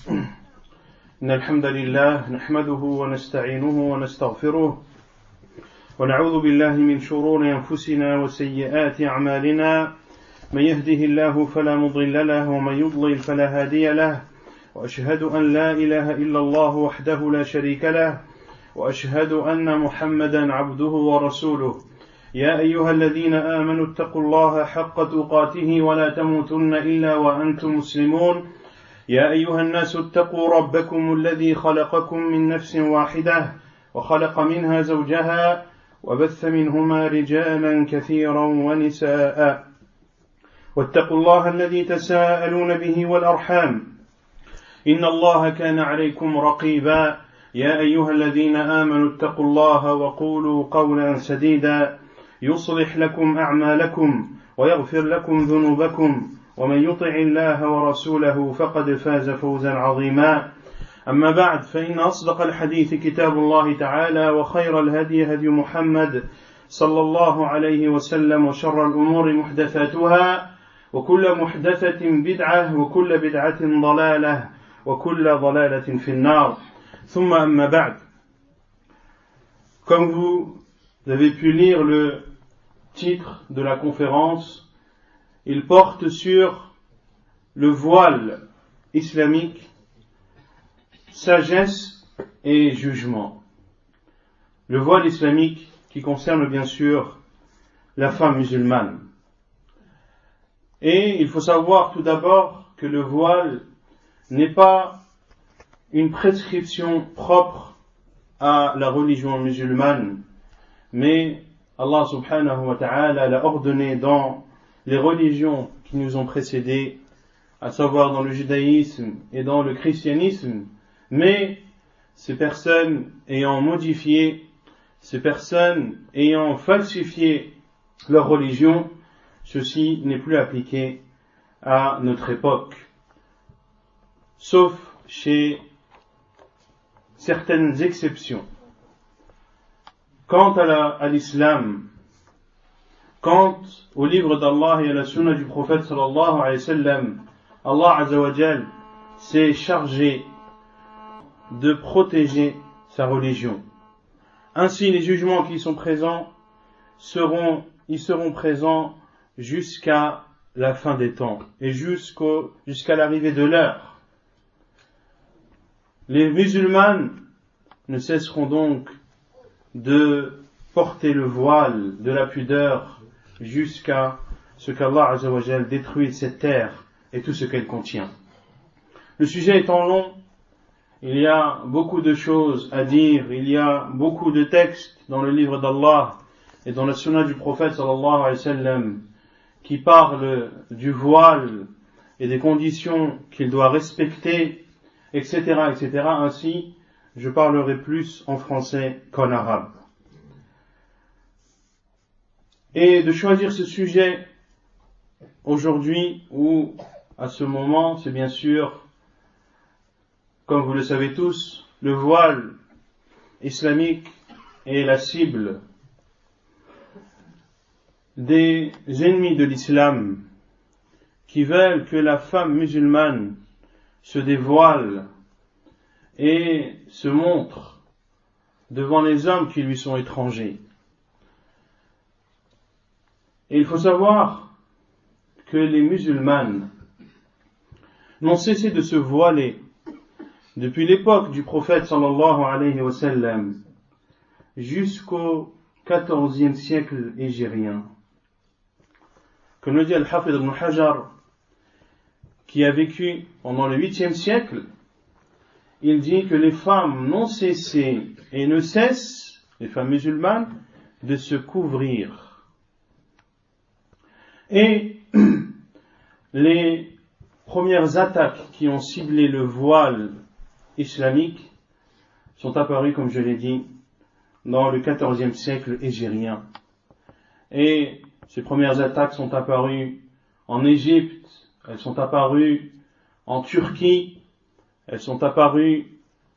إن الحمد لله نحمده ونستعينه ونستغفره ونعوذ بالله من شرور أنفسنا وسيئات أعمالنا من يهده الله فلا مضل له ومن يضلل فلا هادي له وأشهد أن لا إله إلا الله وحده لا شريك له وأشهد أن محمدا عبده ورسوله يا أيها الذين آمنوا اتقوا الله حق تقاته ولا تموتن إلا وأنتم مسلمون يا أيها الناس اتقوا ربكم الذي خلقكم من نفس واحدة وخلق منها زوجها وبث منهما رجالا كثيرا ونساء واتقوا الله الذي تساءلون به والأرحام إن الله كان عليكم رقيبا يا أيها الذين آمنوا اتقوا الله وقولوا قولا سديدا يصلح لكم أعمالكم ويغفر لكم ذنوبكم ومن يطع الله ورسوله فقد فاز فوزا عظيما أما بعد فإن أصدق الحديث كتاب الله تعالى وخير الهدي هدي محمد صلى الله عليه وسلم وشر الأمور محدثاتها وكل محدثة بدعة وكل بدعة ضلالة وكل ضلالة في النار ثم أما بعد. Comme vous avez pu lire le titre de la conférence, il porte sur le voile islamique, sagesse et jugement. Le voile islamique qui concerne bien sûr la femme musulmane. Et il faut savoir tout d'abord que le voile n'est pas une prescription propre à la religion musulmane, mais Allah subhanahu wa ta'ala l'a ordonné dans les religions qui nous ont précédés, à savoir dans le judaïsme et dans le christianisme, mais ces personnes ayant modifié, ces personnes ayant falsifié leur religion, ceci n'est plus appliqué à notre époque, sauf chez certaines exceptions. Quant à l'islam, quant au livre d'Allah et à la sunna du prophète sallallahu alayhi wa sallam, Allah azza wa jal s'est chargé de protéger sa religion. Ainsi, les jugements qui sont présents seront présents jusqu'à la fin des temps et jusqu'à l'arrivée de l'heure. Les musulmanes ne cesseront donc de porter le voile de la pudeur jusqu'à ce qu'Allah azza wa jal détruise cette terre et tout ce qu'elle contient. Le sujet étant long, il y a beaucoup de choses à dire, il y a beaucoup de textes dans le livre d'Allah et dans la sunna du prophète sallallahu alayhi wa sallam qui parlent du voile et des conditions qu'il doit respecter, etc., etc. Ainsi, je parlerai plus en français qu'en arabe. Et de choisir ce sujet aujourd'hui ou à ce moment, c'est bien sûr, comme vous le savez tous, le voile islamique est la cible des ennemis de l'islam qui veulent que la femme musulmane se dévoile et se montre devant les hommes qui lui sont étrangers. Et il faut savoir que les musulmanes n'ont cessé de se voiler depuis l'époque du prophète sallallahu alayhi wa sallam jusqu'au 14e siècle hégirien. Comme le dit Al-Hafid ibn Hajar, qui a vécu pendant le 8e siècle, il dit que les femmes n'ont cessé et ne cessent, les femmes musulmanes, de se couvrir. Et les premières attaques qui ont ciblé le voile islamique sont apparues, comme je l'ai dit, dans le 14e siècle hégirien. Et ces premières attaques sont apparues en Égypte, elles sont apparues en Turquie, elles sont apparues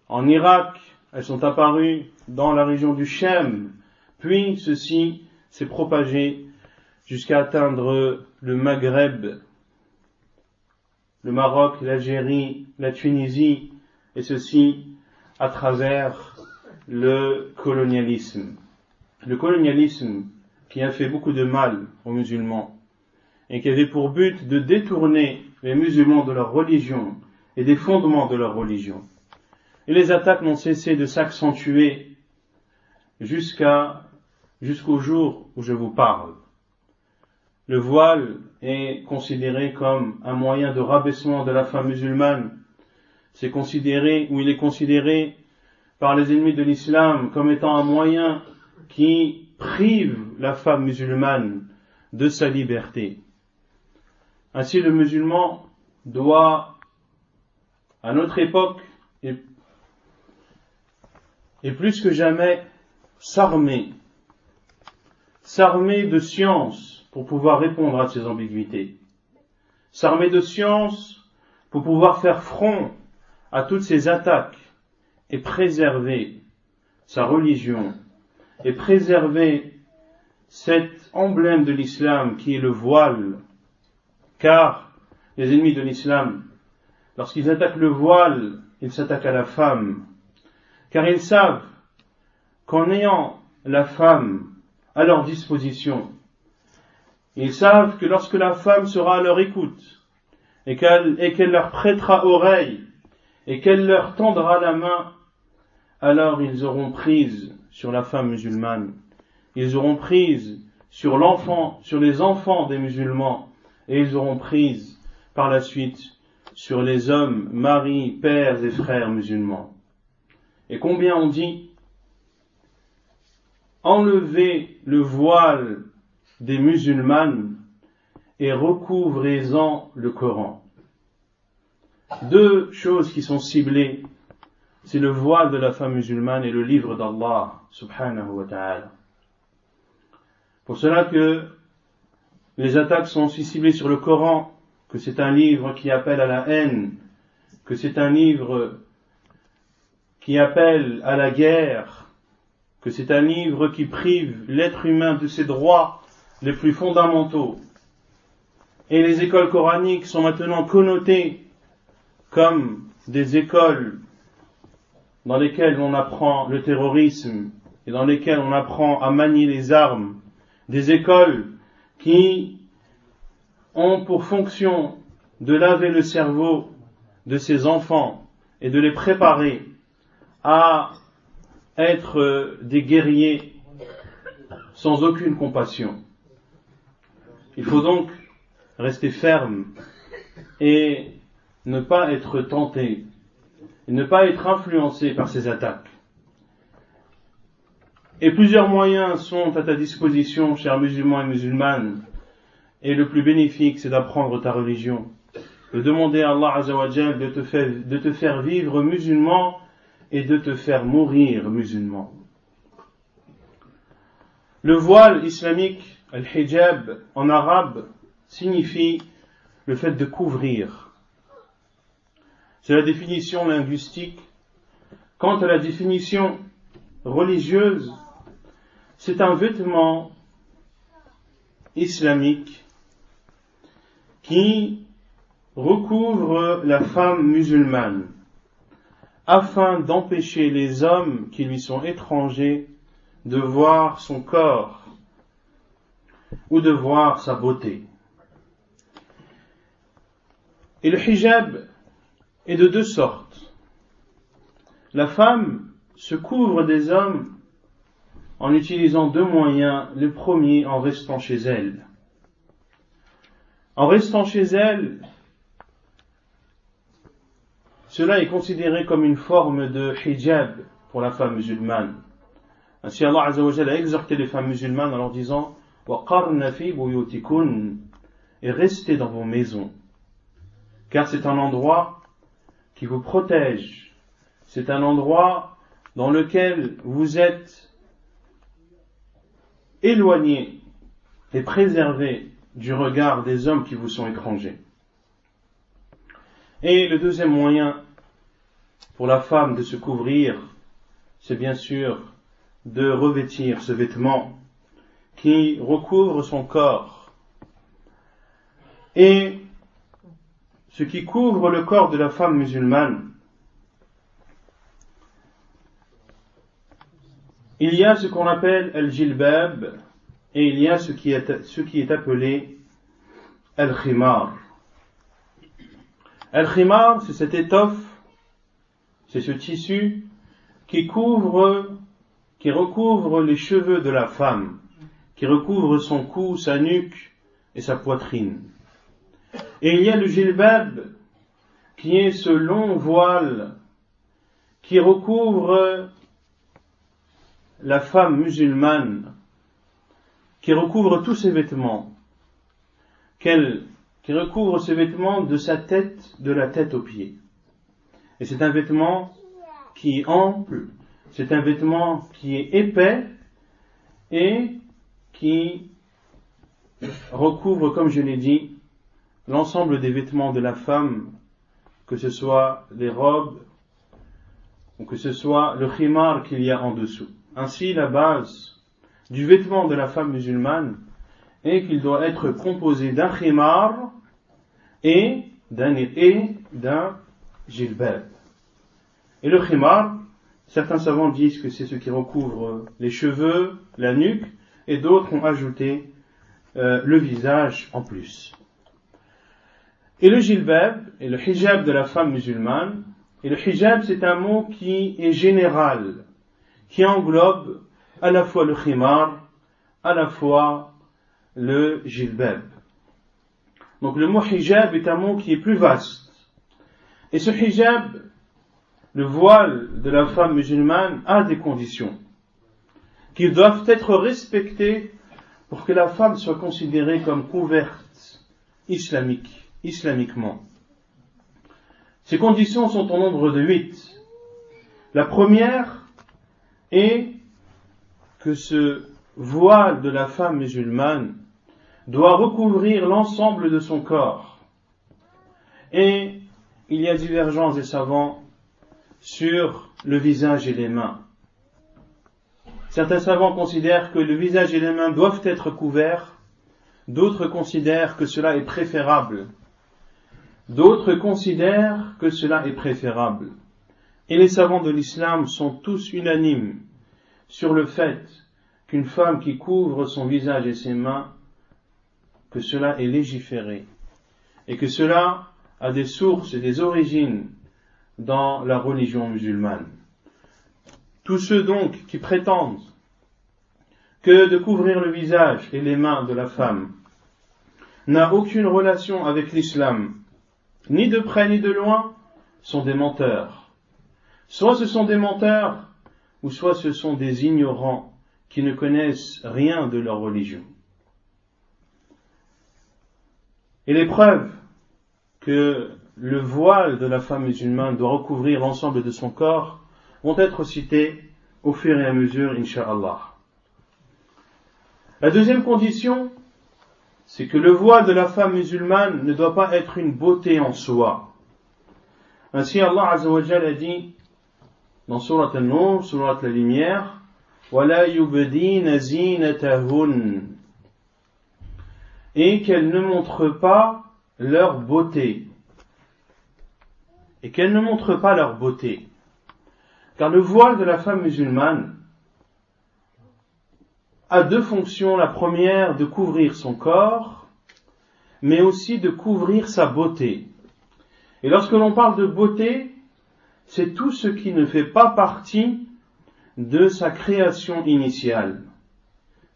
en Irak, elles sont apparues dans la région du Cham, puis ceci s'est propagé jusqu'à atteindre le Maghreb le Maroc, l'Algérie, la Tunisie, et ceci à travers le colonialisme. Le colonialisme qui a fait beaucoup de mal aux musulmans et qui avait pour but de détourner les musulmans de leur religion et des fondements de leur religion. Et les attaques n'ont cessé de s'accentuer jusqu'au jour où je vous parle. Le voile est considéré comme un moyen de rabaissement de la femme musulmane. Il est considéré par les ennemis de l'islam comme étant un moyen qui prive la femme musulmane de sa liberté. Ainsi, le musulman doit, à notre époque, et plus que jamais, s'armer de science pour pouvoir répondre à ces ambiguïtés, s'armer de science pour pouvoir faire front à toutes ces attaques et préserver sa religion et préserver cet emblème de l'islam qui est le voile, car les ennemis de l'islam, lorsqu'ils attaquent le voile, ils s'attaquent à la femme, car ils savent qu'en ayant la femme à leur disposition, ils savent que lorsque la femme sera à leur écoute et qu'elle leur prêtera oreille et qu'elle leur tendra la main, alors ils auront prise sur la femme musulmane, ils auront prise sur les enfants des musulmans, et ils auront prise par la suite sur les hommes, maris, pères et frères musulmans. Et combien on dit enlevez le voile des musulmanes et recouvrez-en le Coran. Deux choses qui sont ciblées, c'est le voile de la femme musulmane et le livre d'Allah subhanahu wa ta'ala. Pour cela que les attaques sont aussi ciblées sur le Coran, que c'est un livre qui appelle à la haine, que c'est un livre qui appelle à la guerre, que c'est un livre qui prive l'être humain de ses droits les plus fondamentaux. Et les écoles coraniques sont maintenant connotées comme des écoles dans lesquelles on apprend le terrorisme et dans lesquelles on apprend à manier les armes, des écoles qui ont pour fonction de laver le cerveau de ces enfants et de les préparer à être des guerriers sans aucune compassion. Il faut donc rester ferme et ne pas être tenté, et ne pas être influencé par ces attaques. Et plusieurs moyens sont à ta disposition, chers musulmans et musulmanes, et le plus bénéfique, c'est d'apprendre ta religion, de demander à Allah Azza wa Jal de te faire vivre musulman et de te faire mourir musulman. Le voile islamique, al-hijab, en arabe, signifie le fait de couvrir. C'est la définition linguistique. Quant à la définition religieuse, c'est un vêtement islamique qui recouvre la femme musulmane afin d'empêcher les hommes qui lui sont étrangers de voir son corps ou de voir sa beauté. Et le hijab est de deux sortes. La femme se couvre des hommes en utilisant deux moyens. Le premier, en restant chez elle. En restant chez elle, cela est considéré comme une forme de hijab pour la femme musulmane. Ainsi Allah Azza wa Jalla a exhorté les femmes musulmanes en leur disant « وَقَرْنَ فِي بُيُوتِكُنَّ » et restez dans vos maisons, car c'est un endroit qui vous protège, c'est un endroit dans lequel vous êtes éloigné et préservé du regard des hommes qui vous sont étrangers. Et le deuxième moyen pour la femme de se couvrir, c'est bien sûr de revêtir ce vêtement qui recouvre son corps. Et ce qui couvre le corps de la femme musulmane, il y a ce qu'on appelle al-jilbab et il y a ce qui est appelé al-khimar. Al-khimar, c'est cette étoffe, c'est ce tissu qui recouvre les cheveux de la femme, qui recouvre son cou, sa nuque et sa poitrine. Et il y a le jilbab, qui est ce long voile qui recouvre la femme musulmane, qui recouvre tous ses vêtements, qui recouvre ses vêtements de sa tête, de la tête aux pieds. Et c'est un vêtement qui est ample, c'est un vêtement qui est épais et qui recouvre, comme je l'ai dit, l'ensemble des vêtements de la femme, que ce soit les robes ou que ce soit le khimar qu'il y a en dessous. Ainsi, la base du vêtement de la femme musulmane est qu'il doit être composé d'un khimar et d'un jilbab. Et le khimar, certains savants disent que c'est ce qui recouvre les cheveux, la nuque, et d'autres ont ajouté le visage en plus. Et le jilbab, et le hijab de la femme musulmane, et le hijab c'est un mot qui est général, qui englobe à la fois le khimar, à la fois le jilbab. Donc le mot hijab est un mot qui est plus vaste. Et ce hijab, le voile de la femme musulmane, a des conditions qui doivent être respectées pour que la femme soit considérée comme couverte islamiquement. Ces conditions sont au nombre de 8. La première est que ce voile de la femme musulmane doit recouvrir l'ensemble de son corps. Et il y a divergence des savants sur le visage et les mains. Certains savants considèrent que le visage et les mains doivent être couverts, d'autres considèrent que cela est préférable. Et les savants de l'islam sont tous unanimes sur le fait qu'une femme qui couvre son visage et ses mains, que cela est légiféré, et que cela a des sources et des origines dans la religion musulmane. Tous ceux donc qui prétendent que de couvrir le visage et les mains de la femme n'a aucune relation avec l'islam, ni de près ni de loin, sont des menteurs. Soit ce sont des menteurs, ou soit ce sont des ignorants qui ne connaissent rien de leur religion. Et les preuves que le voile de la femme musulmane doit recouvrir l'ensemble de son corps vont être citées au fur et à mesure, incha'Allah. La deuxième condition, c'est que le voile de la femme musulmane ne doit pas être une beauté en soi. Ainsi Allah Azza wa Jalla a dit dans Surat An-Nur, Surat la Lumière, وَلَا يُبْدِينَ زِينَتَهُنَّ, et qu'elles ne montrent pas leur beauté. Car le voile de la femme musulmane a deux fonctions. La première, de couvrir son corps, mais aussi de couvrir sa beauté. Et lorsque l'on parle de beauté, c'est tout ce qui ne fait pas partie de sa création initiale,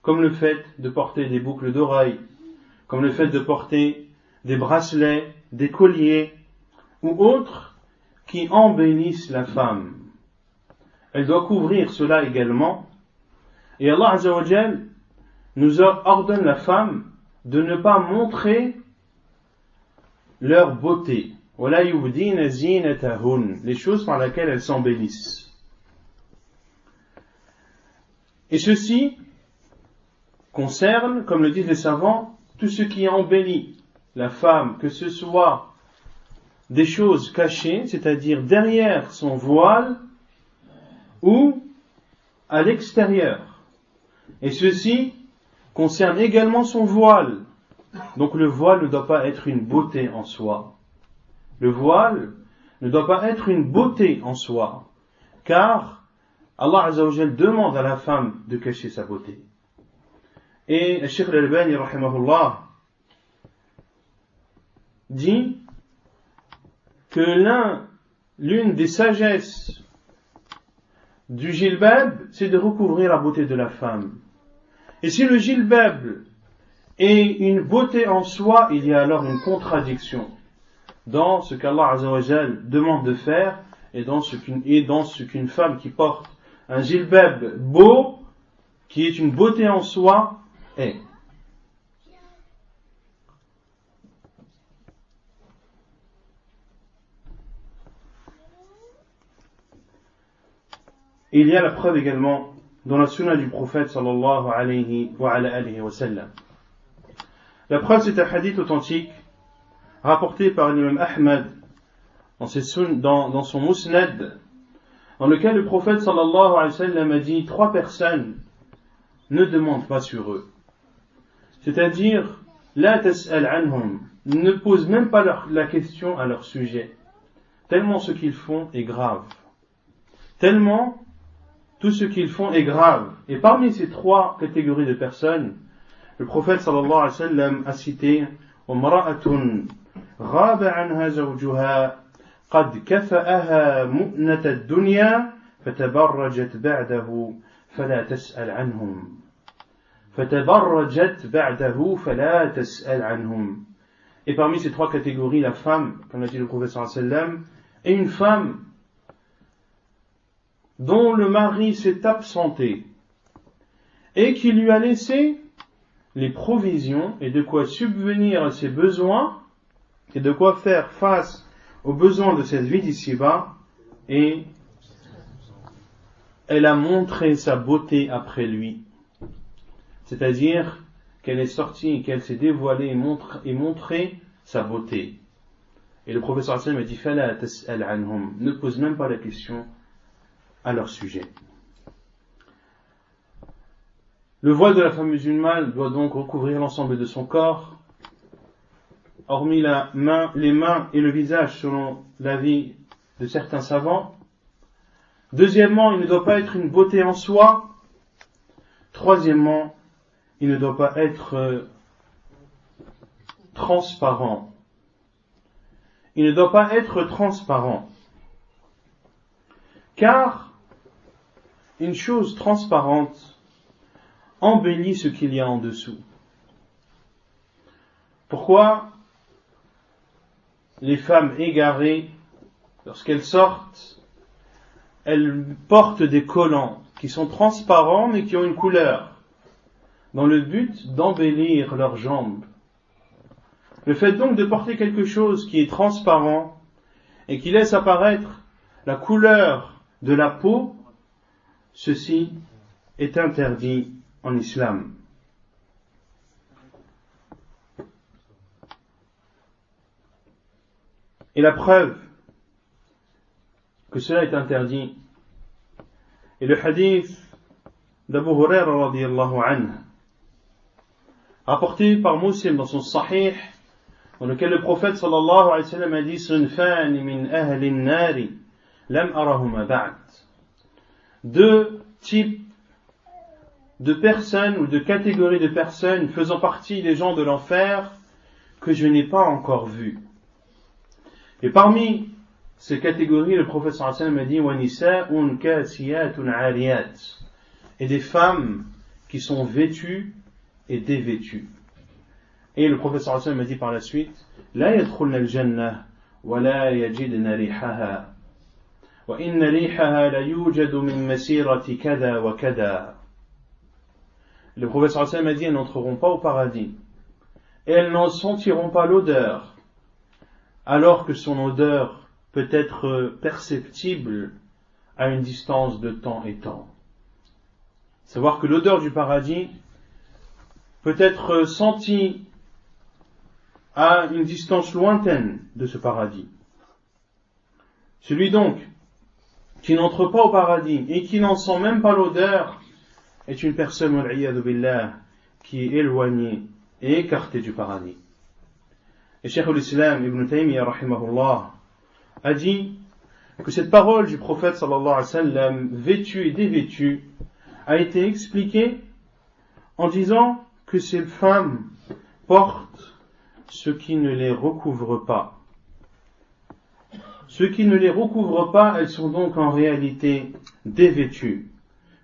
comme le fait de porter des boucles d'oreilles, comme le fait de porter des bracelets, des colliers, ou autres qui embellissent la femme. Elle doit couvrir cela également. Et Allah Azza wa Jal nous ordonne la femme de ne pas montrer leur beauté. وَلَا يُبْدِينَ زِينَتَهُنَّ, les choses par lesquelles elles s'embellissent. Et ceci concerne, comme le disent les savants, tout ce qui embellit la femme, que ce soit des choses cachées, c'est-à-dire derrière son voile, ou à l'extérieur. Et ceci concerne également son voile. Donc le voile ne doit pas être une beauté en soi. Le voile ne doit pas être une beauté en soi, car Allah Azza wa Jal demande à la femme de cacher sa beauté. Et Cheikh Al-Albani, rahimahullah, dit que l'une des sagesses du jilbab, c'est de recouvrir la beauté de la femme. Et si le jilbab est une beauté en soi, il y a alors une contradiction dans ce qu'Allah Azza wa Jal demande de faire et dans ce qu'une femme qui porte un jilbab beau, qui est une beauté en soi, est. Et il y a la preuve également dans la sunna du prophète sallallahu alayhi wa sallam. La preuve, c'est un hadith authentique rapporté par l'imam Ahmad dans son musnad, dans lequel le prophète sallallahu alayhi wa sallam a dit 3 personnes ne demandent pas sur eux. C'est-à-dire, la tas'al anhum, ne pose même pas la question à leur sujet, tellement ce qu'ils font est grave. Tellement tout ce qu'ils font est grave. Et parmi ces 3 catégories de personnes, le prophète sallallahu alayhi wa sallam a cité Umra'atun ghaba anha zawjuha qad kafa'aha mu'nata ad-dunya fatabarrajat ba'dahu fala tas'al anhum. Fatabarrajat ba'dahu fala tas'al anhum. Et parmi ces 3 catégories, la femme, comme l'a dit le prophète sallallahu alayhi wa sallam, est une femme dont le mari s'est absenté et qui lui a laissé les provisions et de quoi subvenir à ses besoins et de quoi faire face aux besoins de cette vie d'ici-bas, et elle a montré sa beauté après lui. C'est-à-dire qu'elle est sortie et qu'elle s'est dévoilée et montré sa beauté. Et le professeur Hassan m'a dit Fala tas'al anhum, ne pose même pas la question à leur sujet. Le voile de la femme musulmane doit donc recouvrir l'ensemble de son corps, hormis les mains et le visage selon l'avis de certains savants. Deuxièmement, il ne doit pas être une beauté en soi. Troisièmement, il ne doit pas être transparent. Il ne doit pas être transparent. Car une chose transparente embellit ce qu'il y a en dessous. Pourquoi les femmes égarées, lorsqu'elles sortent, elles portent des collants qui sont transparents mais qui ont une couleur, dans le but d'embellir leurs jambes. Le fait donc de porter quelque chose qui est transparent et qui laisse apparaître la couleur de la peau, ceci est interdit en islam. Et la preuve que cela est interdit est le hadith d'Abu Huraira radiyallahu anhu, rapporté par Muslim dans son Sahih, dans lequel le prophète sallallahu alayhi wa sallam a dit Sunfani min ahli an-nari lam arahuma ba'd. 2 types de personnes ou de catégories de personnes faisant partie des gens de l'enfer que je n'ai pas encore vus. Et parmi ces catégories, le prophète sallallahu alayhi wa sallam a dit wa nisa'un kasiyatun 'ariyat, et des femmes qui sont vêtues et dévêtues. Et le prophète sallallahu alayhi wa sallam a dit par la suite la yadkhulna al-jannah wa la yajidna rihaha wa inna rihaha la yujadu min masirati kada wa kada. Le prophète sallallahu alayhi wa sallam a dit elles n'entreront pas au paradis et elles n'en sentiront pas l'odeur, alors que son odeur peut être perceptible à une distance de temps et temps. Savoir que l'odeur du paradis peut être sentie à une distance lointaine de ce paradis. Celui donc qui n'entre pas au paradis et qui n'en sent même pas l'odeur est une personne, wal'iyadu billah, qui est éloignée et écartée du paradis. Et Cheikh al-Islam Ibn Taymiyyah rahimahullah a dit que cette parole du prophète sallallahu alayhi wa sallam, vêtu et dévêtu, a été expliquée en disant que ces femmes portent ce qui ne les recouvre pas. Ce qui ne les recouvre pas, elles sont donc en réalité dévêtues,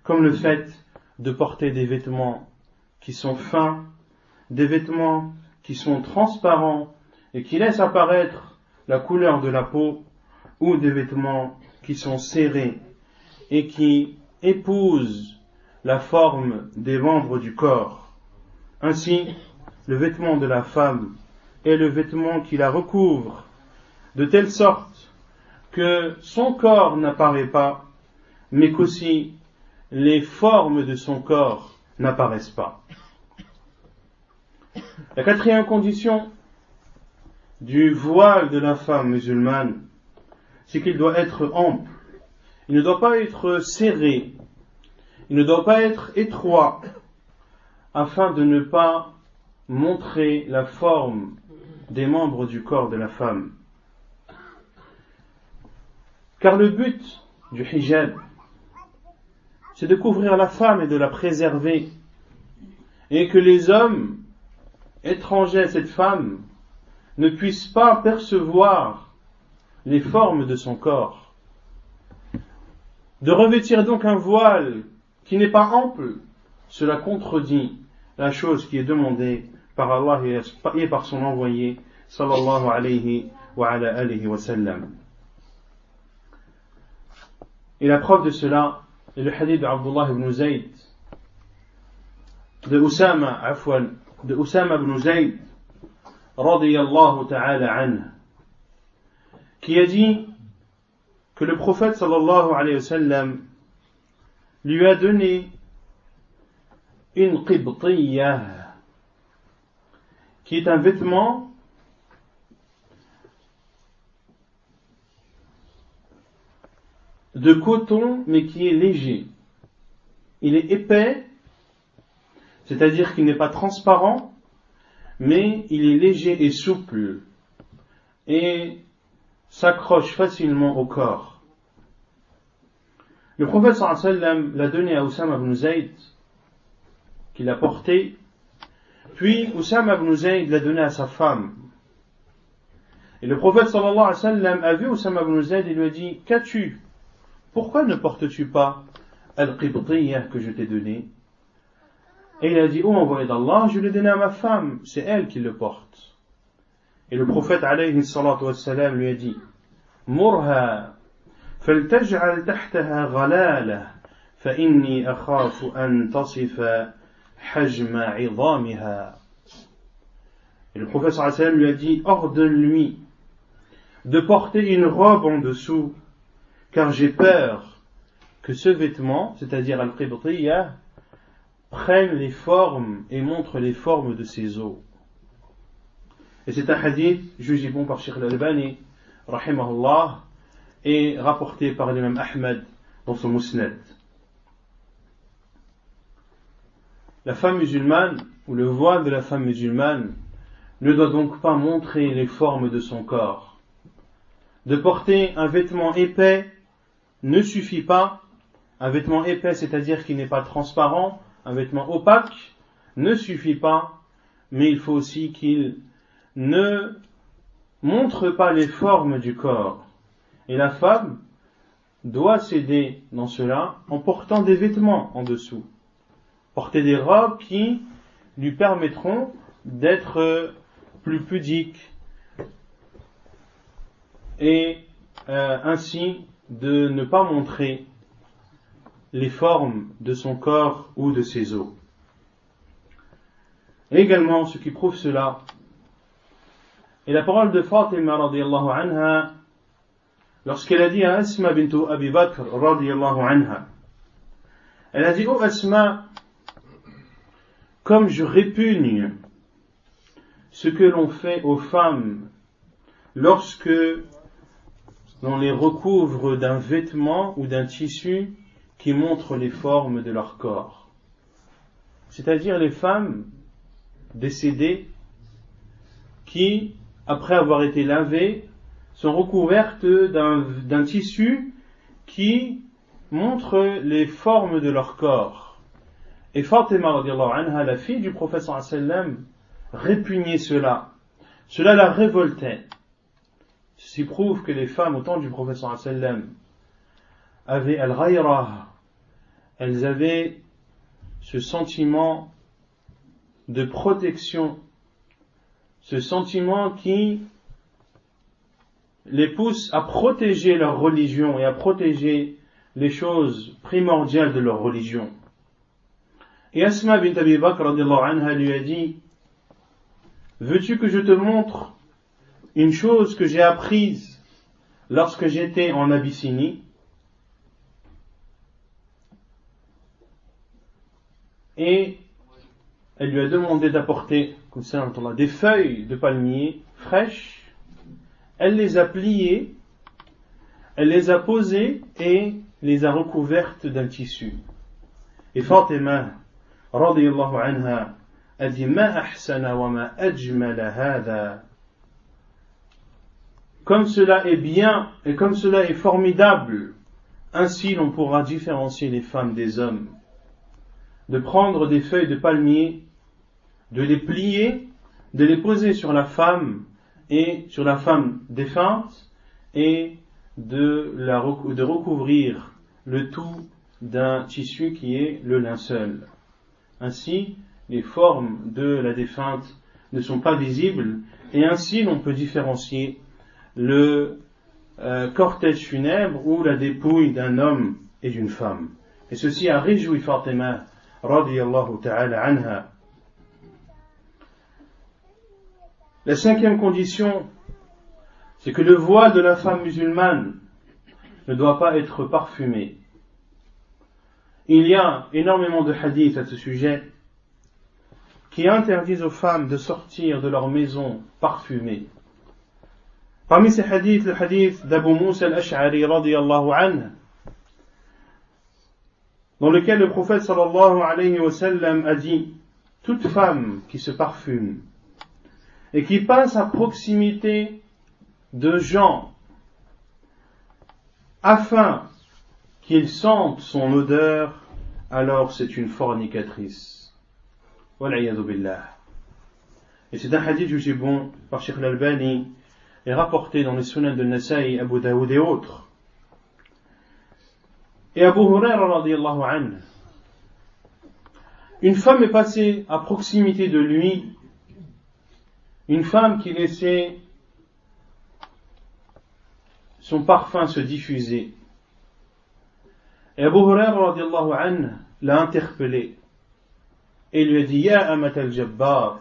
comme le fait de porter des vêtements qui sont fins, des vêtements qui sont transparents et qui laissent apparaître la couleur de la peau, ou des vêtements qui sont serrés et qui épousent la forme des membres du corps. Ainsi, le vêtement de la femme est le vêtement qui la recouvre, de telle sorte que son corps n'apparaît pas, mais qu'aussi les formes de son corps n'apparaissent pas. La quatrième condition du voile de la femme musulmane, c'est qu'il doit être ample. Il ne doit pas être serré, il ne doit pas être étroit, afin de ne pas montrer la forme des membres du corps de la femme. Car le but du hijab, c'est de couvrir la femme et de la préserver, et que les hommes étrangers à cette femme ne puissent pas percevoir les formes de son corps. De revêtir donc un voile qui n'est pas ample, cela contredit la chose qui est demandée par Allah et par son envoyé sallallahu alayhi wa ala alihi wa sallam. Et la preuve de cela est le hadith d'Abdullah ibn Zayd, de Usama ibn Zayd radiyallahu ta'ala anhu, qui a dit que le prophète sallallahu alayhi wa sallam lui a donné une qibtiyah, qui est un vêtement de coton mais qui est léger. Il est épais, c'est-à-dire qu'il n'est pas transparent, mais il est léger et souple et s'accroche facilement au corps. Le prophète sallallahu alayhi wa sallam l'a donné à Usama ibn Zayd, qui l'a porté, puis Usama ibn Zayd l'a donné à sa femme. Et le prophète sallallahu alayhi wa sallam a vu Usama ibn Zayd et lui a dit: qu'as-tu? Pourquoi ne portes-tu pas al-qibtiyah que je t'ai donné? Et il a dit: oh envoyé d'Allah, je l'ai donné à ma femme, c'est elle qui le porte. Et le prophète alayhi salatu wassalam lui a dit: Murha faltaj'al tahtaha ghalala fa inni akhafu an tasifa hajma 'idhamiha. Et le prophète sallallahu alayhi wa sallam lui a dit: ordonne-lui de porter une robe en dessous, car j'ai peur que ce vêtement, c'est-à-dire al-qibtiyah, prenne les formes et montre les formes de ses os. Et c'est un hadith jugé bon par Cheikh al-Albani rahimahullah et rapporté par l'imam Ahmed dans son Musnad. La femme musulmane, ou le voile de la femme musulmane, ne doit donc pas montrer les formes de son corps. De porter un vêtement épais ne suffit pas. Un vêtement épais, c'est-à-dire qui n'est pas transparent, un vêtement opaque, ne suffit pas, mais il faut aussi qu'il ne montre pas les formes du corps. Et la femme doit s'aider dans cela en portant des vêtements en dessous. Porter des robes qui lui permettront d'être plus pudique et ainsi de ne pas montrer les formes de son corps ou de ses os. Et également, ce qui prouve cela est la parole de Fatima radiyallahu anha lorsqu'elle a dit à Asma bint Abi Bakr radiyallahu anha, elle a dit: oh Asma, comme je répugne ce que l'on fait aux femmes lorsque l'on les recouvre d'un vêtement ou d'un tissu qui montre les formes de leur corps. C'est-à-dire les femmes décédées qui après avoir été lavées, sont recouvertes d'un tissu qui montre les formes de leur corps. Et Fatima radiallahu anha, la fille du prophète sallallahu alayhi wa sallam, répugnait cela. Cela la révoltait. Ceci prouve que les femmes au temps du prophète sallallahu alayhi wa sallam avaient al-ghayra, elles avaient ce sentiment de protection, ce sentiment qui les pousse à protéger leur religion et à protéger les choses primordiales de leur religion. Et Asma bint Abi Bakr radiallahu anha lui a dit: veux-tu que je te montre une chose que j'ai apprise lorsque j'étais en Abyssinie? Et elle lui a demandé d'apporter comme ça, des feuilles de palmier fraîches. Elle les a pliées, elle les a posées et les a recouvertes d'un tissu. Et Fatima radiyallahu anha a dit: ma ahsana wa ma ajmala hadha. Comme cela est bien et comme cela est formidable, ainsi l'on pourra différencier les femmes des hommes. De prendre des feuilles de palmier, de les plier, de les poser sur la femme et sur la femme défunte et de recouvrir le tout d'un tissu qui est le linceul. Ainsi, les formes de la défunte ne sont pas visibles et ainsi l'on peut différencier le cortège funèbre ou la dépouille d'un homme et d'une femme. Et ceci a réjoui Fatima radiyallahu ta'ala anha. La cinquième condition, c'est que le voile de la femme musulmane ne doit pas être parfumé. Il y a énormément de hadiths à ce sujet qui interdisent aux femmes de sortir de leur maison parfumées. Parmi ces hadiths, le hadith d'Abu Moussa al-Ash'ari radiyallahu anhu, dans lequel le prophète sallallahu alayhi wa sallam a dit: toute femme qui se parfume et qui passe à proximité de gens afin qu'ils sentent son odeur, alors c'est une fornicatrice. Wal'iyadu billah. Et c'est un hadith jugé bon par Cheikh al-Albani et rapporté dans les Sunan de Nasa'i, Abu Daoud et autres. Et Abu Huraira radiyallahu anhu, une femme est passée à proximité de lui, une femme qui laissait son parfum se diffuser. Et Abu Huraira radiyallahu anhu l'a interpellé et lui a dit: Ya amat al-Jabbar,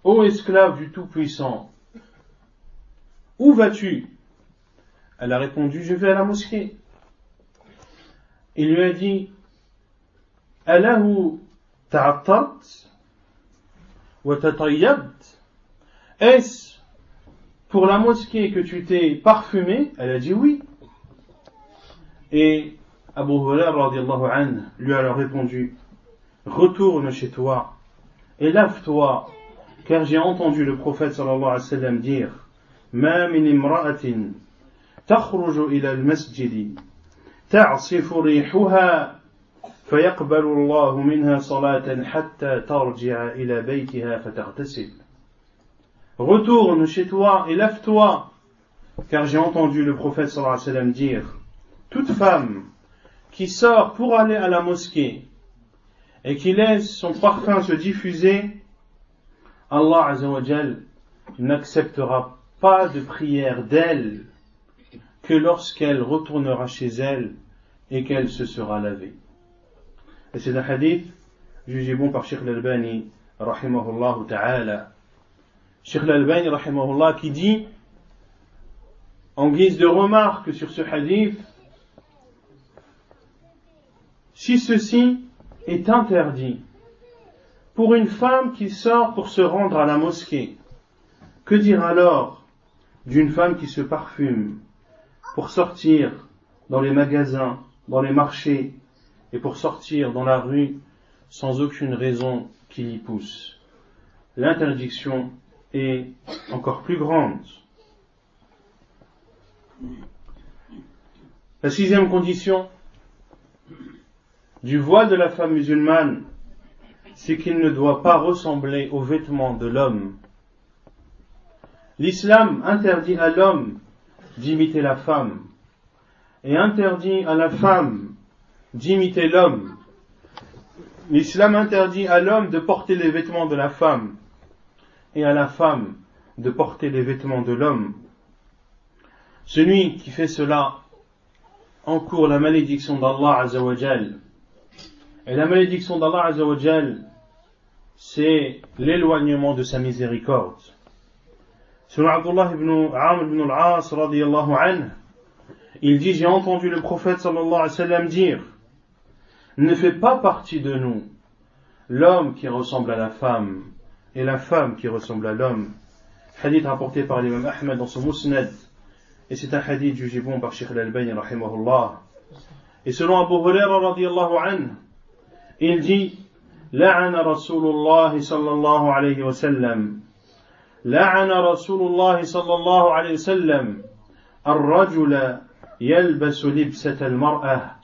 ô esclave du Tout-Puissant, où vas-tu? Elle a répondu: je vais à la mosquée. Il lui a dit: Alahu ta'attat wa tatayyabt? Est-ce pour la mosquée que tu t'es parfumé? Elle a dit oui. Et Abu Huraira radiyallahu anhu lui a alors répondu: retourne chez toi et lave-toi, car j'ai entendu le prophète sallallahu alayhi wa sallam dire: ma min imra'atin takhruju ila al-masjid تعصف ريحها فيقبل الله منها صلاة حتى ترجع إلى بيتها فتغتسل. Retourne chez toi et lave-toi, car j'ai entendu le prophète sallallahu alayhi wa sallam dire: toute femme qui sort pour aller à la mosquée et qui laisse son parfum se diffuser, Allah azza wa jal n'acceptera pas de prière d'elle que lorsqu'elle retournera chez elle et qu'elle se sera lavée. Et c'est un hadith jugé bon par Cheikh al-Albani rahimahullah ta'ala. Cheikh al-Albani rahimahullah qui dit en guise de remarque sur ce hadith: si ceci est interdit pour une femme qui sort pour se rendre à la mosquée, que dire alors d'une femme qui se parfume pour sortir dans les magasins, dans les marchés et pour sortir dans la rue sans aucune raison qui l'y pousse? L'interdiction est encore plus grande. La sixième condition du voile de la femme musulmane, c'est qu'il ne doit pas ressembler aux vêtements de l'homme. L'islam interdit à l'homme d'imiter la femme et interdit à la femme d'imiter l'homme. L'islam interdit à l'homme de porter les vêtements de la femme et à la femme de porter les vêtements de l'homme. Celui qui fait cela encourt la malédiction d'Allah Azza wa Jal. Et la malédiction d'Allah Azza wa Jal, c'est l'éloignement de sa miséricorde. Selon Abdullah ibn Amr ibn al-As radiyallahu anhu, il dit: j'ai entendu le prophète sallallahu alayhi wa sallam dire: ne fait pas partie de nous l'homme qui ressemble à la femme et la femme qui ressemble à l'homme. Hadith rapporté par l'imam Ahmed dans son Musnad, et c'est un hadith jugé bon par Cheikh al-Albani rahimahullah. Et selon Abu Huraira radiyallahu anhu, il dit: la'ana Rasulullah sallallahu alayhi wa sallam, la'ana Rasulullah sallallahu alayhi wa sallam الرجل يلبس لبسة المرأة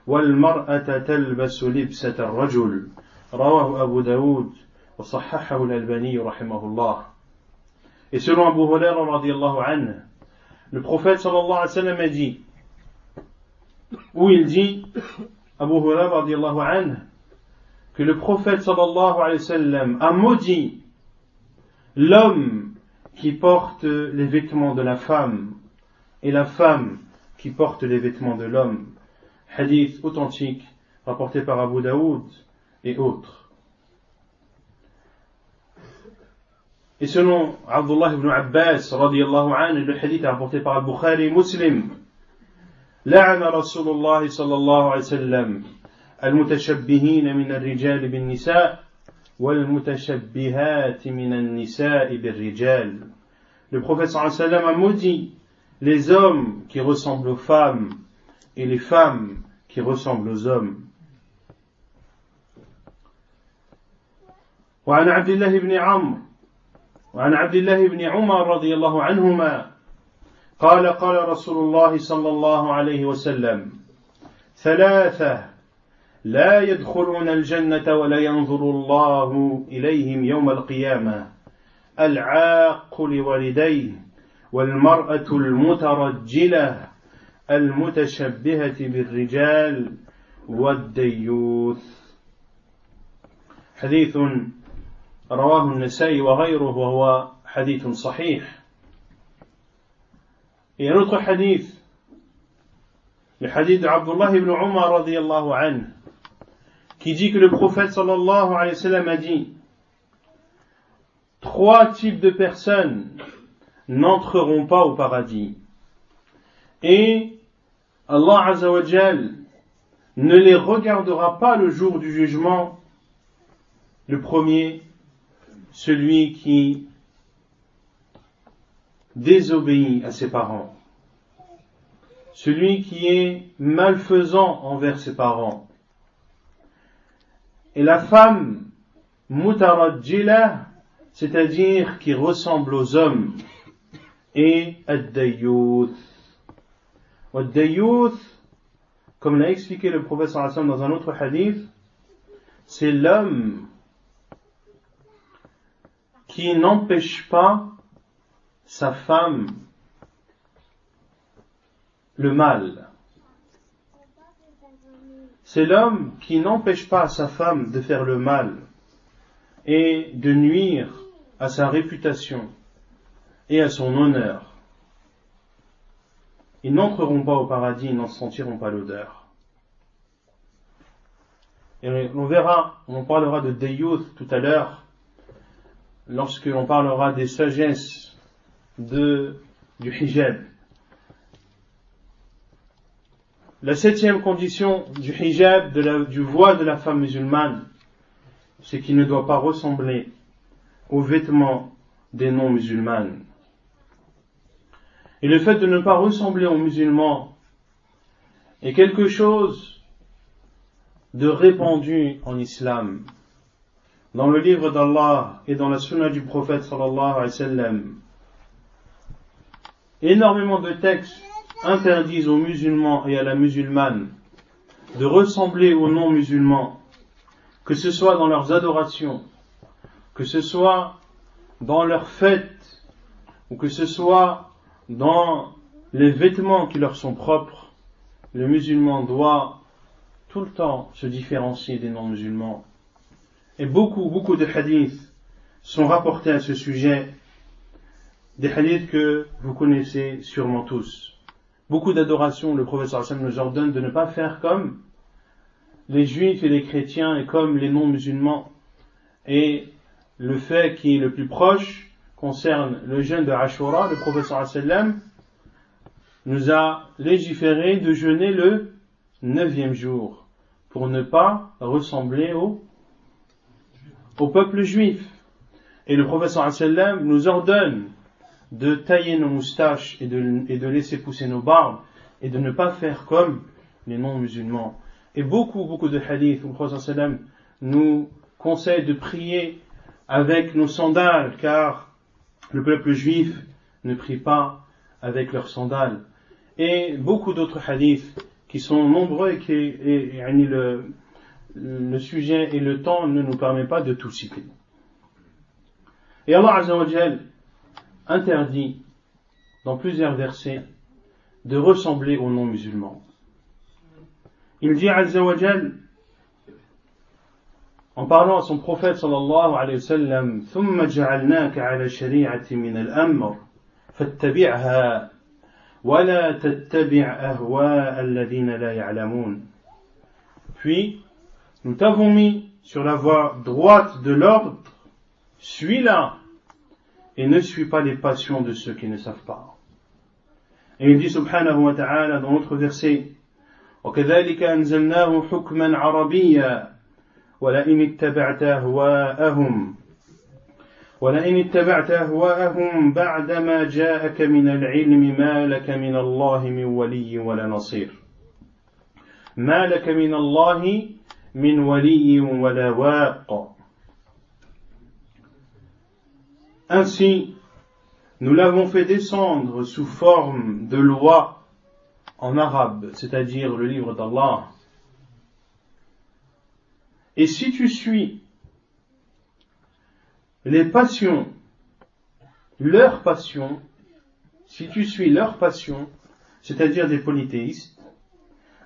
والمرأة تلبس لبسة الرجل. رواه Abu Daoud وصححه الألباني رحمه الله. Et selon Abu Huraira radiyallahu anhu, le prophète sallallahu alayhi wa sallam a dit, où il dit, Abu Huraira radiyallahu anhu, que le prophète sallallahu alayhi wa sallam a maudit l'homme qui porte les vêtements de la femme et la femme qui porte les vêtements de l'homme. Hadith authentique rapporté par Abu Daoud et autres. Et selon Abdullah ibn Abbas radiyallahu anhu, le hadith est rapporté par Al-Bukhari et Muslim: la'ana Rasulullah sallallahu alayhi wa sallam al-mutashabbihin min al-rijal bin-nisa wal-mutashabbihat min al-nisa bir-rijal. Le prophète sallallahu alayhi wa sallam a maudit les hommes qui ressemblent aux femmes et les femmes qui ressemblent aux hommes. وعن عبد الله بن عمرو وعن عبد الله بن عمر رضي الله عنهما قال قال رسول الله صلى الله عليه وسلم: ثلاثة لا يدخلون الجنة ولا ينظر الله إليهم يوم القيامة: العاق لوالديه والمرأة المترجلة المتشبهة بالرجال والديوث. حديث رواه النسائي وغيره وهو حديث صحيح. Et un autre hadith, le hadith d'Abdullah ibn Umar radiyallahu anhu, qui dit que le prophète sallallahu alayhi wa sallam a dit: trois types de personnes n'entreront pas au paradis, et Allah Azza wa Jal ne les regardera pas le jour du jugement. Le premier, celui qui désobéit à ses parents, celui qui est malfaisant envers ses parents, et la femme mutarajjila, c'est-à-dire qui ressemble aux hommes, et ad-dayyuth. Ad-dayyuth, comme l'a expliqué le prophète sallallahu alayhi wa sallam dans un autre hadith, c'est l'homme qui n'empêche pas sa femme le mal. C'est l'homme qui n'empêche pas sa femme de faire le mal et de nuire à sa réputation et à son honneur. Ils n'entreront pas au paradis, ils n'en sentiront pas l'odeur. Et on verra, on parlera de Dayyuth tout à l'heure, lorsque l'on parlera des sagesses du hijab. La septième condition du hijab, du voile de la femme musulmane, c'est qu'il ne doit pas ressembler aux vêtements des non-musulmanes. Et le fait de ne pas ressembler aux musulmans est quelque chose de répandu en islam. dans le livre d'Allah et dans la sunna du prophète sallallahu alayhi wa sallam, énormément de textes interdisent aux musulmans et à la musulmane de ressembler aux non-musulmans, que ce soit dans leurs adorations, que ce soit dans leurs fêtes, ou que ce soit dans les vêtements qui leur sont propres. Le musulman doit tout le temps se différencier des non-musulmans. Et beaucoup de hadiths sont rapportés à ce sujet, des hadiths que vous connaissez sûrement tous. Beaucoup d'adorations, le prophète sallallahu alayhi wa sallam nous ordonne de ne pas faire comme les juifs et les chrétiens et comme les non-musulmans. Et le fait qui est le plus proche concerne le jeûne de Ashura. Le prophète sallallahu alayhi wa sallam nous a légiféré de jeûner le 9e jour pour ne pas ressembler au peuple juif. Et le prophète sallallahu alayhi wa sallam nous ordonne de tailler nos moustaches et de laisser pousser nos barbes et de ne pas faire comme les non-musulmans. Et beaucoup de hadiths où le prophète sallallahu alayhi wa sallam nous conseille de prier avec nos sandales, car le peuple juif ne prie pas avec leurs sandales. Et beaucoup d'autres hadiths qui sont nombreux et le sujet et le temps ne nous permettent pas de tout citer. Et Allah Azza wa Jal interdit dans plusieurs versets de ressembler aux non-musulmans. Il dit Azza wa Jal en parlant à son prophète sallallahu alayhi wa sallam, ثم جعلناك على شريعة من الأمر فاتبعها ولا تتبع أهواء الذين لا يعلمون. Puis nous t'avons mis sur la voie droite de l'ordre, suis-la et ne suis pas les passions de ceux qui ne savent pas. Et il dit subhanahu wa ta'ala dans l'autre verset, وكذلك أنزلناه حكما عربيا ولئن اتبعت أهواءهم بعدما جاءك من العلم ما لك من الله من ولي ولا نصير. ما لك من الله من ولي ولا واق. Ainsi, nous l'avons fait descendre sous forme de loi en arabe, c'est-à-dire le livre d'Allah. Et si tu suis les passions, leurs passions, si tu suis leurs passions, c'est-à-dire des polythéistes,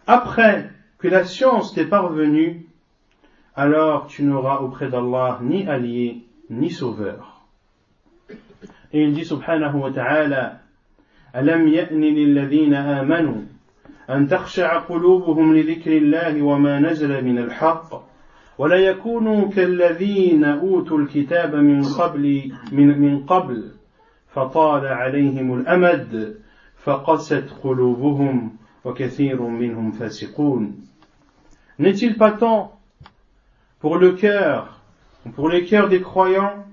après que la science t'est parvenue, alors tu n'auras auprès d'Allah ni allié, ni sauveur. Et il dit subhanahu wa ta'ala, أَلَمْ يَأْنِ لِلَّذِينَ آمَنُوا أَن تَخْشَعَ قُلُوبُهُمْ لِذِكْرِ اللَّهِ وَمَا نَزَلَ مِنَ الْحَقِّ ولا يكونوا كالذين أوتوا الكتاب من قبل فطال عليهم الأمد فقست قلوبهم وكثير منهم فاسقون. N'est-il pas temps pour les cœurs des croyants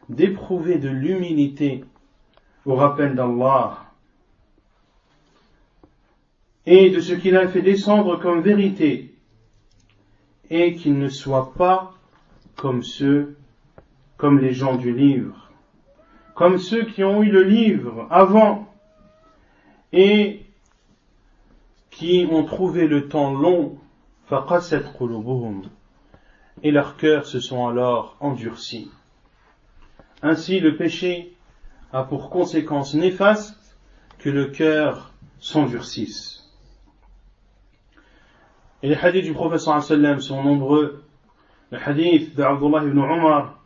d'éprouver de l'humilité au rappel d'Allah et de ce qu'il a fait descendre comme vérité, et qu'ils ne soient pas comme les gens du livre, comme ceux qui ont eu le livre avant et qui ont trouvé le temps long, فَقَسَتْ قُلُوبُهُمْ, et leurs cœurs se sont alors endurcis. Ainsi le péché a pour conséquence néfaste que le cœur s'endurcisse. Et les hadiths du prophète sallallahu alayhi wa sallam sont nombreux. Le hadith d'Abdullah ibn Umar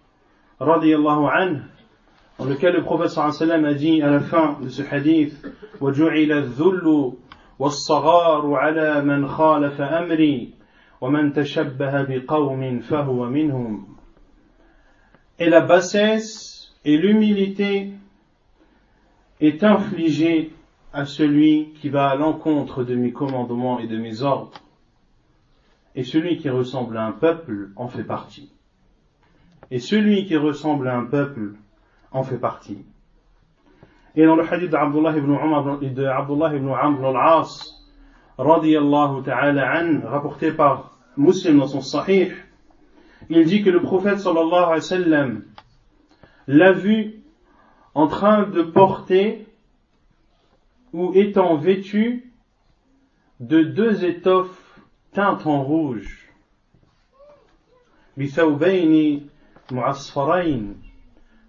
radiyallahu anhu, dans lequel le prophète sallallahu alayhi wa sallam a dit à la fin de ce hadith, وَجُعِلَ الذُّلُّ وَالصَّغَارُ عَلَى مَنْ خَالَفَ أَمْرِي وَمَنْ تَشَبَّهَ بِقَوْمٍ فَهُوَ مِنْهُمْ. Et la bassesse et l'humilité est infligée à celui qui va à l'encontre de mes commandements et de mes ordres. Et celui qui ressemble à un peuple en fait partie. Et celui qui ressemble à un peuple en fait partie. Et dans le hadith d'Abdullah ibn Umar et d'Abdullah ibn Amr al-As, radiyallahu ta'ala an, rapporté par Muslim dans son Sahih, il dit que le prophète sallallahu alayhi wa sallam l'a vu en train de porter ou étant vêtu de 2 étoffes teintes en rouge. بثوبين معصفرين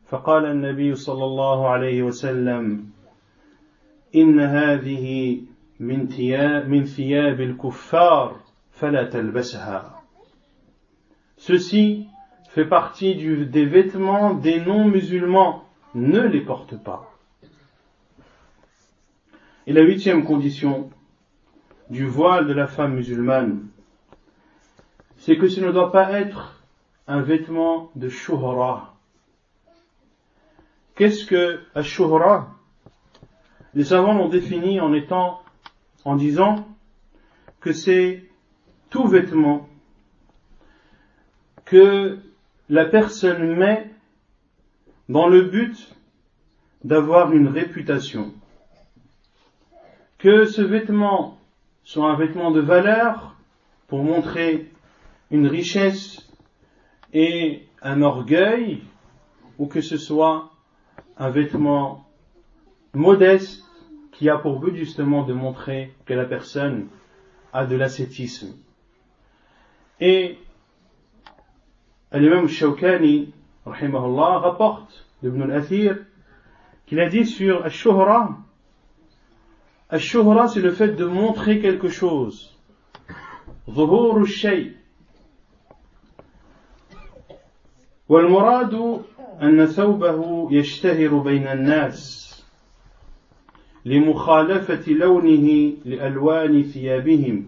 فقال النبي صلى الله عليه وسلم إن هذه من ثياب الكفار فلا تلبسها. Ceci fait partie des vêtements des non-musulmans, ne les porte pas. Et la 8e condition du voile de la femme musulmane, c'est que ce ne doit pas être un vêtement de shuhra. Qu'est-ce que la shuhra? Les savants l'ont défini en disant que c'est tout vêtement que la personne met dans le but d'avoir une réputation. Que ce vêtement soit un vêtement de valeur pour montrer une richesse et un orgueil, ou que ce soit un vêtement modeste qui a pour but justement de montrer que la personne a de l'ascétisme. Et l'imam Shawkani, rahimahullah, rapporte d'Ibn al-Athir qu'il a dit sur Ash-Shuhra. Ash-Shuhra, c'est le fait de montrer quelque chose. ظهور الشيء. والمراد أن ثوبه يشتهر بين الناس لمخالفة لونه لألوان ثيابهم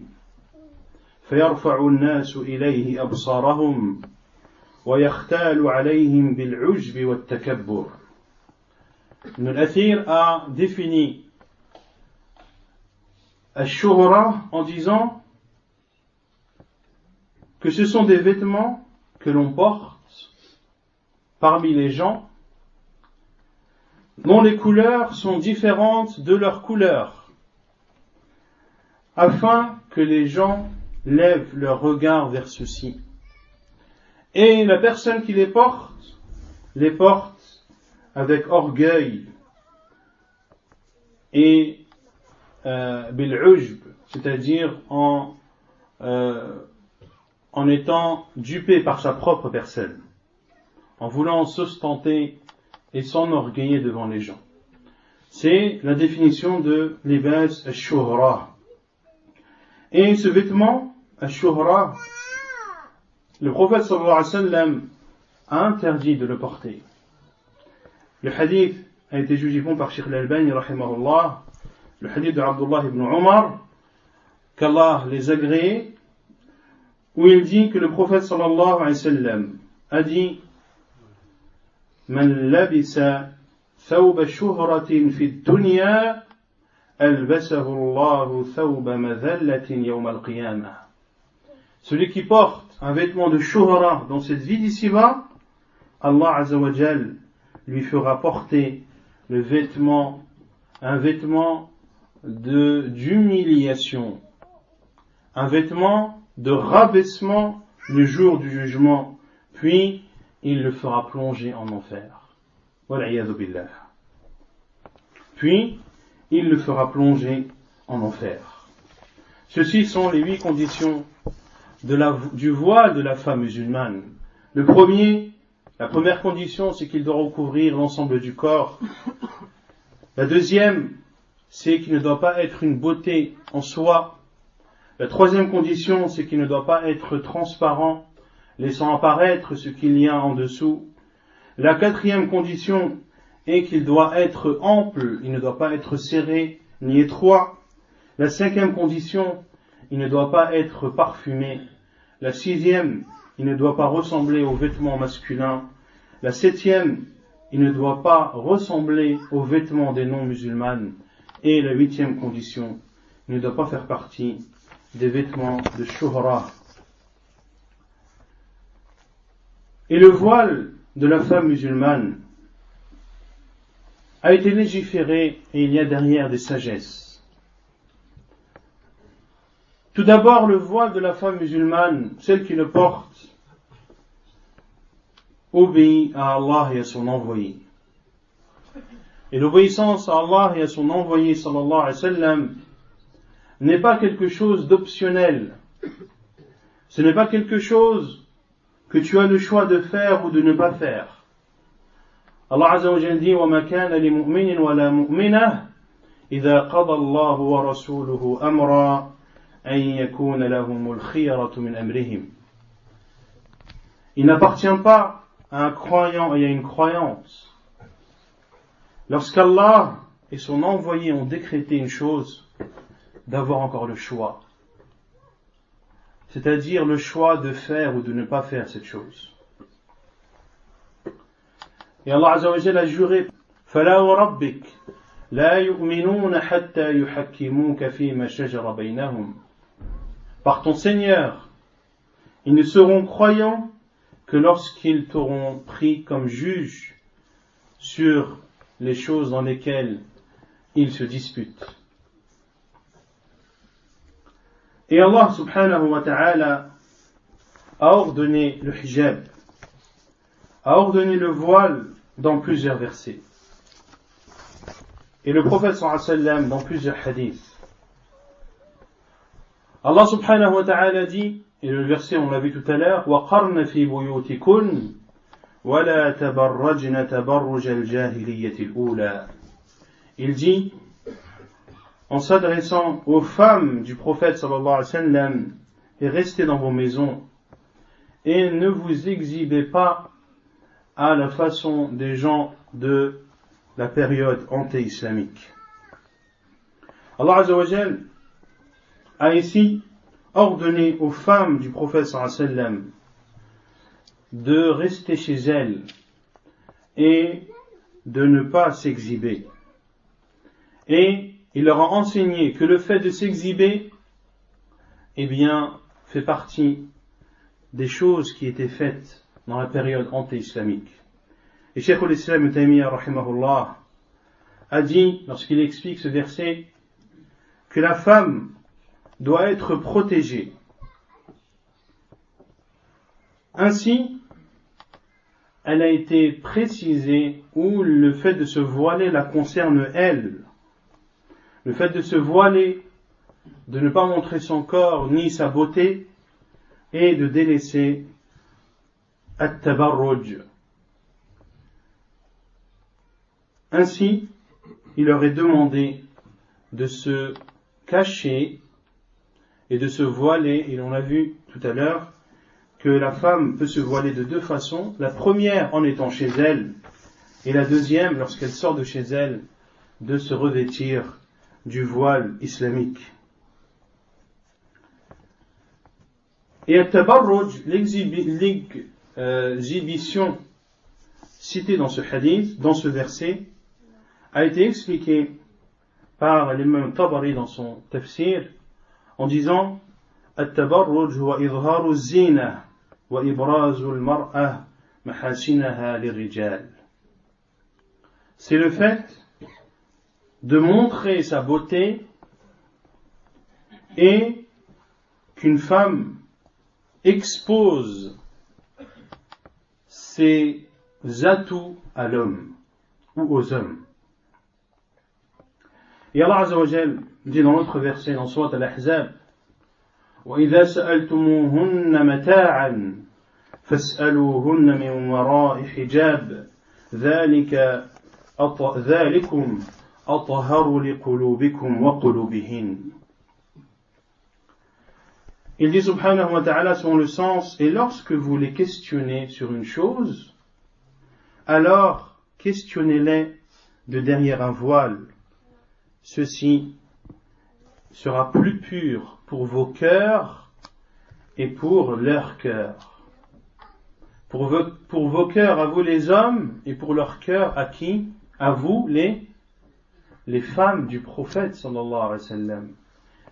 فيرفع الناس إليه أبصارهم ويختال عليهم بالعجب والتكبر. Ibn al-Athir a défini Ash-Shuhra en disant que ce sont des vêtements que l'on porte parmi les gens dont les couleurs sont différentes de leurs couleurs, afin que les gens lèvent leur regard vers ceux-ci. Et la personne qui les porte avec orgueil et bil-ujb, c'est-à-dire en étant dupé par sa propre personne, en voulant s'ostenter et s'enorgueillir devant les gens. C'est la définition de libas ash-shuhra. Et ce vêtement, ash-shuhra, le prophète sallallahu alayhi wa sallam a interdit de le porter. Le hadith a été jugé bon par Sheikh al-Albani, rahimahullah, le hadith de Abdullah ibn Umar, qu'Allah les agrée, où il dit que le prophète sallallahu alayhi wa sallam a dit من لبس ثوب شهرة في الدنيا ألبسه الله ثوب مذلة يوم القيامة. Celui qui porte un vêtement de shuhra dans cette vie d'ici-bas, Allah Azza wa Jal lui fera porter un vêtement d'humiliation, un vêtement de rabaissement le jour du jugement, puis il le fera plonger en enfer. Wal'iyadhu billah. Puis, il le fera plonger en enfer. Ceci sont les 8 conditions du voile de la femme musulmane. La première condition, c'est qu'il doit recouvrir l'ensemble du corps. La deuxième, c'est qu'il ne doit pas être une beauté en soi. La troisième condition, c'est qu'il ne doit pas être transparent, laissant apparaître ce qu'il y a en dessous. La quatrième condition est qu'il doit être ample, il ne doit pas être serré ni étroit. La cinquième condition, il ne doit pas être parfumé. La sixième, il ne doit pas ressembler aux vêtements masculins. La septième, il ne doit pas ressembler aux vêtements des non-musulmanes. Et la huitième condition, il ne doit pas faire partie des vêtements de shuhra. Et le voile de la femme musulmane a été légiféré et il y a derrière des sagesses. Tout d'abord, le voile de la femme musulmane, celle qui le porte, obéit à Allah et à son envoyé. Et l'obéissance à Allah et à son envoyé sallallahu alayhi wa sallam n'est pas quelque chose d'optionnel. Ce n'est pas quelque chose que tu as le choix de faire ou de ne pas faire. Allah Azza wa Jalla dit وَمَا كَانَ لِمُؤْمِنٍ وَلَا مُؤْمِنَةٍ إِذَا قَضَى اللَّهُ وَرَسُولُهُ أَمْرًا أَن يَكُونَ لَهُمُ الْخِيَرَةُ مِنْ أَمْرِهِمْ. Il n'appartient pas à un croyant et à une croyante, lorsqu'Allah et son envoyé ont décrété une chose, d'avoir encore le choix. C'est-à-dire le choix de faire ou de ne pas faire cette chose. Et Allah Azza wa Jalla a juré فَلَا وَرَبِّكَ لَا يُؤْمِنُونَ حَتَّى يُحَكِّمُوكَ فِيمَا شَجَرَ بَيْنَهُمْ. Par ton Seigneur, ils ne seront croyants que lorsqu'ils t'auront pris comme juge sur les choses dans lesquelles ils se disputent. Et Allah subhanahu wa ta'ala a ordonné le hijab, a ordonné le voile dans plusieurs versets. Et le prophète sallallahu alayhi wa sallam dans plusieurs hadiths. Allah subhanahu wa ta'ala dit, et le verset on l'a vu tout à l'heure, وَقَرْنَ فِي بُيُوتِكُنْ وَلَا تَبَرَّجْنَ تَبَرُّجَ الْجَاهِلِيَّةِ الْأُولَى. Il dit, en s'adressant aux femmes du prophète sallallahu alayhi wa sallam, et restez dans vos maisons, et ne vous exhibez pas à la façon des gens de la période anté-islamique. Allah Azza wa Jal a ici ordonné aux femmes du prophète sallallahu alayhi wa sallam de rester chez elles et de ne pas s'exhiber. Et il leur a enseigné que le fait de s'exhiber, eh bien, fait partie des choses qui étaient faites dans la période anté-islamique. Et Cheikh al-Islam Ibn Taymiyyah rahimahullah a dit, lorsqu'il explique ce verset, que la femme doit être protégée. Ainsi, elle a été précisée où le fait de se voiler la concerne elle. Le fait de se voiler, de ne pas montrer son corps ni sa beauté, et de délaisser at-tabarruj. Ainsi, il leur est demandé de se cacher et de se voiler, et l'on a vu tout à l'heure que la femme peut se voiler de deux façons, la première en étant chez elle, et la deuxième, lorsqu'elle sort de chez elle, de se revêtir du voile islamique. Et at-tabarruj, l'exhibition citée dans ce hadith, dans ce verset, a été expliquée par l'imam Tabari dans son tafsir en disant at-tabarruj huwa idharu az-zina wa ibrazu al-mar'a mahasinaha lirijal. C'est le fait de montrer sa beauté et qu'une femme expose ses atouts à l'homme ou aux hommes. Et Allah Azza wa Jal dit dans l'autre verset dans Surat Al-Ahzab وَإِذَا سَأَلْتُمُوهُنَّ مَتَاعًا فَاسْأَلُوهُنَّ مِنْ وَرَاءِ حِجَابٍ ذَلِكُمْ أَطْهَرُ لِقُلُوبِكُمْ وَقُلُوبِهِنْ. Il dit subhanahu wa ta'ala selon le sens, et lorsque vous les questionnez sur une chose, alors questionnez-les de derrière un voile. Ceci sera plus pur pour vos cœurs et pour leurs cœurs. Pour vos cœurs à vous les hommes et pour leurs cœurs à qui? À vous les femmes du prophète sallallahu alayhi wa sallam.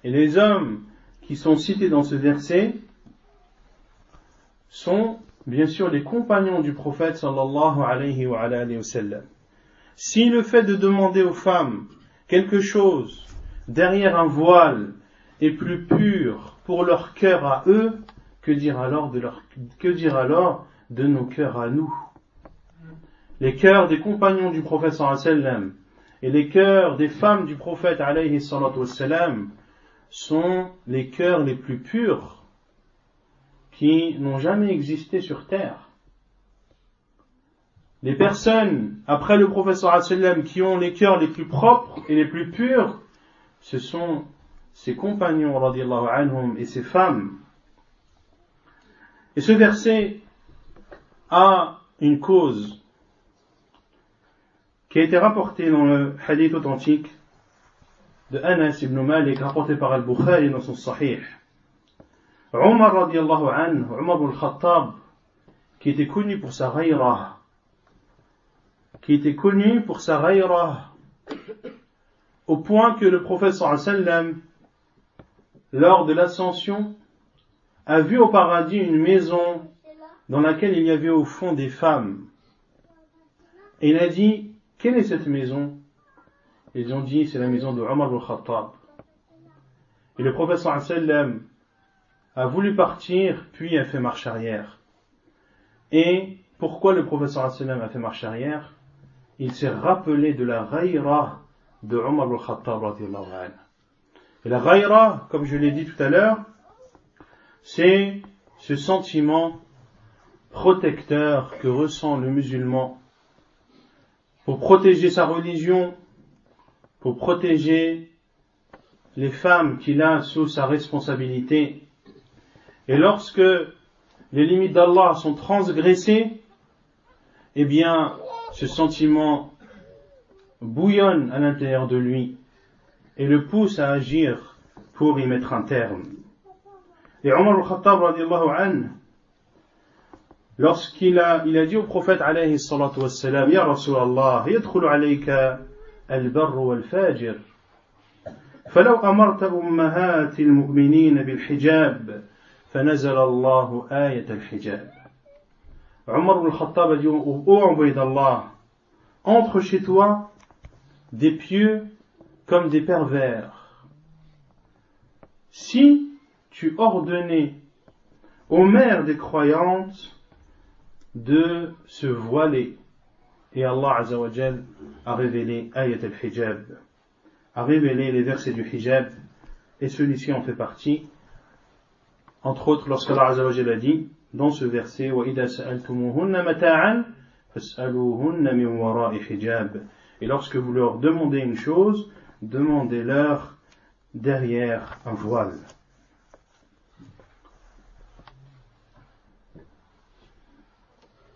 Et les hommes qui sont cités dans ce verset sont bien sûr les compagnons du prophète sallallahu alayhi wa sallam. Si le fait de demander aux femmes quelque chose derrière un voile est plus pur pour leur cœur à eux, que dire alors de nos cœurs à nous? les cœurs des compagnons du prophète sallallahu alayhi wa sallam et les cœurs des femmes du prophète alayhi salatu wassalam sont les cœurs les plus purs qui n'ont jamais existé sur terre. Les personnes, après le prophète sallallahu alayhi wa sallam, qui ont les cœurs les plus propres et les plus purs, ce sont ses compagnons radiyallahu anhum et ses femmes. Et ce verset a une cause qui a été rapportée dans le hadith authentique de Anas ibn Malik, rapporté par Al-Bukhari dans son Sahih. Omar radiyallahu anhu, Omar ibn al-Khattab, qui était connu pour sa ghayra, au point que le prophète sallallahu alayhi wa sallam, lors de l'ascension, a vu au paradis une maison dans laquelle il y avait au fond des femmes. Et il a dit, quelle est cette maison? Ils ont dit, c'est la maison de Omar ibn al-Khattab. Et le prophète sallallahu alayhi wa sallam a voulu partir, puis a fait marche arrière. Et pourquoi le prophète sallallahu alayhi wa sallam a fait marche arrière? Il s'est rappelé de la ghayra de Omar ibn al-Khattab radiyallahu anhu. Et la ghayra, comme je l'ai dit tout à l'heure, c'est ce sentiment protecteur que ressent le musulman pour protéger sa religion, pour protéger les femmes qu'il a sous sa responsabilité. Et lorsque les limites d'Allah sont transgressées, eh bien, ce sentiment bouillonne à l'intérieur de lui et le pousse à agir pour y mettre un terme. Et Omar al-Khattab radiyallahu anhu, lorsqu'il a dit au prophète alayhi salatu wassalam, Ya Rasulallah, yadkhulu alayka al-barr wal-fajir, فلو أمرت أمهات المؤمنين بالحجاب فنزل الله آية الحجاب. Omar al-Khattab a dit, ô envoyé d'Allah, entre chez toi des pieux comme des pervers. Si tu ordonnais aux mères des croyantes de se voiler, et Allah Azza wa Jal a révélé Ayat al-Hijab, a révélé les versets du hijab, et celui-ci en fait partie, entre autres lorsqu'Allah Azza wa Jal a dit dans ce verset وَإِذَا سَأَلْتُمُوهُنَّ مَتَاعًا فَاسْأَلُوهُنَّ مِنْ وَرَاءِ حِجَابٍ. Et lorsque vous leur demandez une chose, demandez-leur derrière un voile.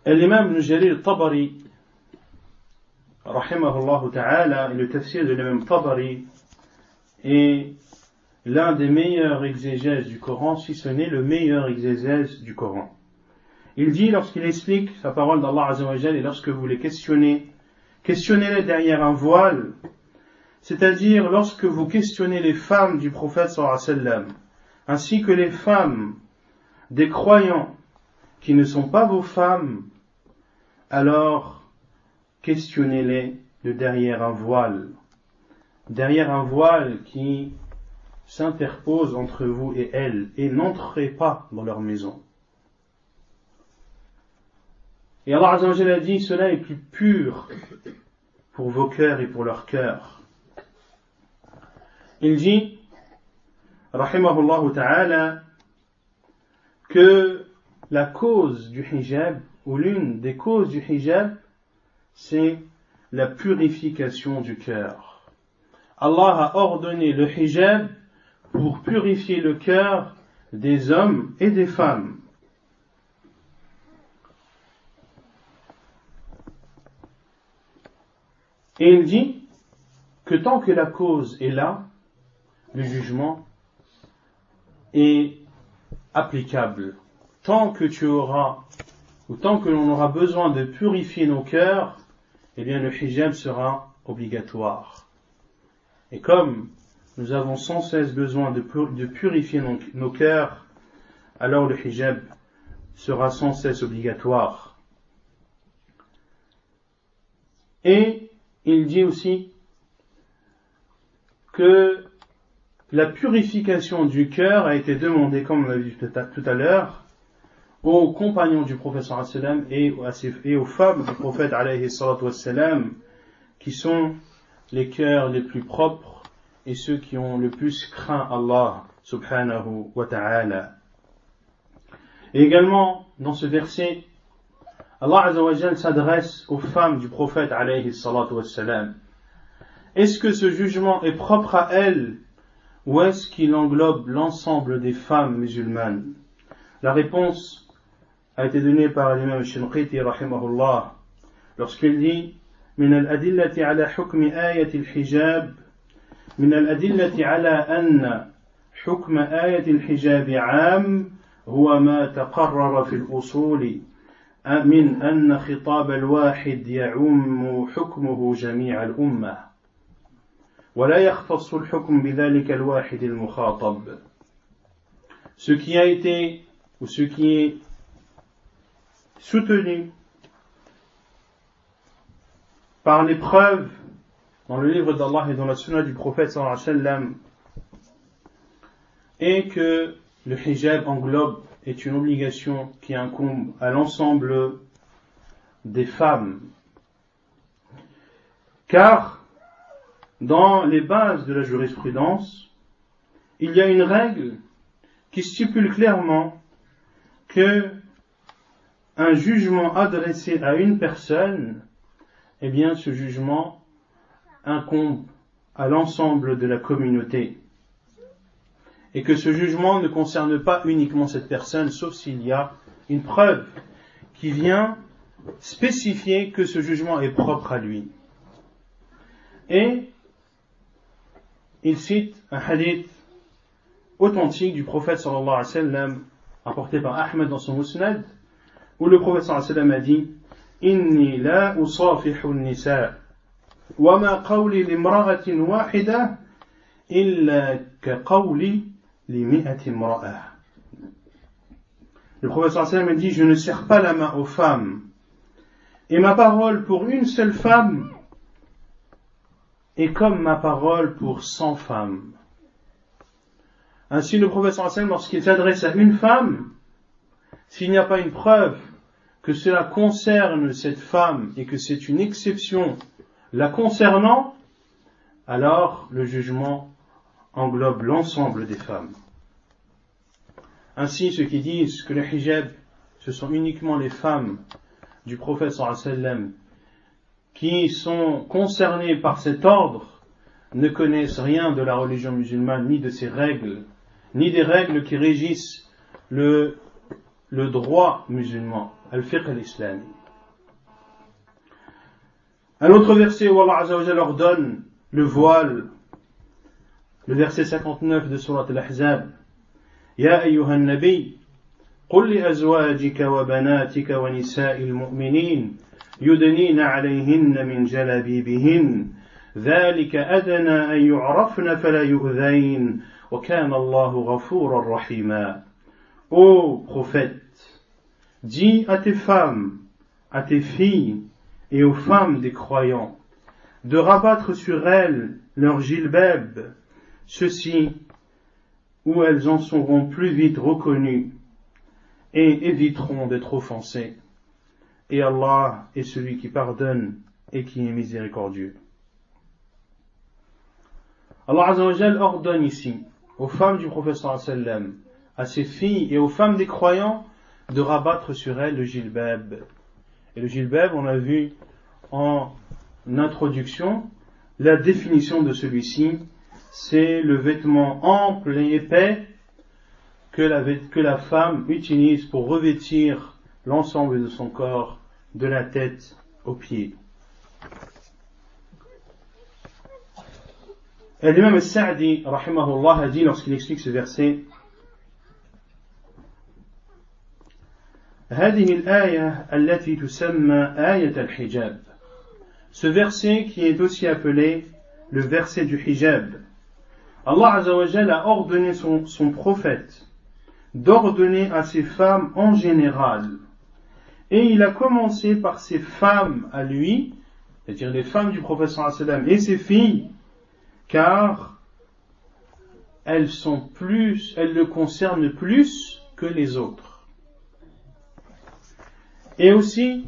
L'imam Ibn Jarir al-Tabari, rahimahullah ta'ala, et le tafsir de l'imam Tabari est l'un des meilleurs exégèses du Coran, si ce n'est le meilleur exégèse du Coran. Il dit, lorsqu'il explique sa parole d'Allah Azza wa Jal, et lorsque vous les questionnez-les derrière un voile, c'est-à-dire lorsque vous questionnez les femmes du prophète sallallahu alayhi wa sallam, ainsi que les femmes des croyants qui ne sont pas vos femmes, alors questionnez-les de derrière un voile qui s'interpose entre vous et elles, et n'entrez pas dans leur maison. Et Allah Azza wa Jalla a dit, cela est plus pur pour vos cœurs et pour leurs cœurs. Il dit, rahimahullah ta'ala, que la cause du hijab, ou l'une des causes du hijab, c'est la purification du cœur. Allah a ordonné le hijab pour purifier le cœur des hommes et des femmes. Et il dit que tant que la cause est là, le jugement est applicable. Tant que l'on aura besoin de purifier nos cœurs, eh bien le hijab sera obligatoire. Et comme nous avons sans cesse besoin de purifier nos cœurs, alors le hijab sera sans cesse obligatoire. Et il dit aussi que la purification du cœur a été demandée, comme on l'a vu tout à l'heure, aux compagnons du prophète sallallahu alayhi wa sallam et aux femmes du prophète alayhi salatu wa sallam, qui sont les cœurs les plus propres et ceux qui ont le plus craint Allah subhanahu wa ta'ala. Et également, dans ce verset, Allah azza wa jalla s'adresse aux femmes du prophète alayhi salatu wa sallam. Est-ce que ce jugement est propre à elles ou est-ce qu'il englobe l'ensemble des femmes musulmanes? La réponse a été donnée par l'imam Shinqiti rahimahullah lorsqu'il dit من الأدلة على حكم آية الحجاب من الأدلة على أن حكم آية الحجاب عام هو ما تقرر في الأصول من أن خطاب الواحد يعم حكمه جميع الأمة ولا يختص الحكم بذلك الواحد المخاطب. Ce qui a été ou ce qui est soutenu par les preuves dans le livre d'Allah et dans la sunna du prophète sallallahu alayhi wa sallam est que le hijab englobe est une obligation qui incombe à l'ensemble des femmes. Car dans les bases de la jurisprudence, il y a une règle qui stipule clairement que un jugement adressé à une personne, eh bien ce jugement incombe à l'ensemble de la communauté. Et que ce jugement ne concerne pas uniquement cette personne, sauf s'il y a une preuve qui vient spécifier que ce jugement est propre à lui. Et il cite un hadith authentique du prophète sallallahu alayhi wa sallam, apporté par Ahmed dans son Musnad, où le prophète sallallahu alayhi wa sallam a dit Inni la usafihu an-nisa wa ma qawli limra'atin wahida illa ka qawli li mi'ati imra'ah. Le prophète sallallahu alayhi wa sallam a dit je ne serre pas la main aux femmes et ma parole pour une seule femme est comme ma parole pour 100 femmes. Ainsi le prophète sallallahu alayhi wa sallam, lorsqu'il s'adresse à une femme, s'il n'y a pas une preuve que cela concerne cette femme et que c'est une exception la concernant, alors le jugement englobe l'ensemble des femmes. Ainsi, ceux qui disent que le hijab, ce sont uniquement les femmes du prophète sallallahu alayhi wa sallam qui sont concernés par cet ordre, ne connaissent rien de la religion musulmane, ni de ses règles, ni des règles qui régissent le droit musulman, al-fiqh al-islami. Un autre verset où Allah Azza wa Jalla ordonne le voile, le verset 59 de Surat al-Ahzab. Ya ayyuhan nabi, qul li azwajika wa banatika wa nisa'il mu'minin يدنين عليهن من جلابيبهن ذلك أدنى أن يعرفن فلا يؤذين وكان الله غفورا رحيما. Ô prophète, dis à tes femmes, à tes filles et aux femmes des croyants de rabattre sur elles leur jilbab, ceci où elles en seront plus vite reconnues et éviteront d'être offensées. Et Allah est celui qui pardonne et qui est miséricordieux. Allah Azza wa Jalla ordonne ici aux femmes du prophète sallallahu alayhi wa sallam, à ses filles et aux femmes des croyants de rabattre sur elles le jilbab. Et le jilbab, on a vu en introduction, la définition de celui-ci, c'est le vêtement ample et épais que la femme utilise pour revêtir l'ensemble de son corps, de la tête aux pieds. Et l'imam al-Sa'di, rahimahullah, a dit lorsqu'il explique ce verset, هذه الآية التي تسمى آية الحجاب. Ce verset qui est aussi appelé le verset du hijab. Allah Azza wa Jalla a ordonné son prophète d'ordonner à ses femmes en général. Et il a commencé par ses femmes à lui, c'est-à-dire les femmes du prophète sallallahu alayhi wa sallam et ses filles, car elles le concernent plus que les autres. Et aussi,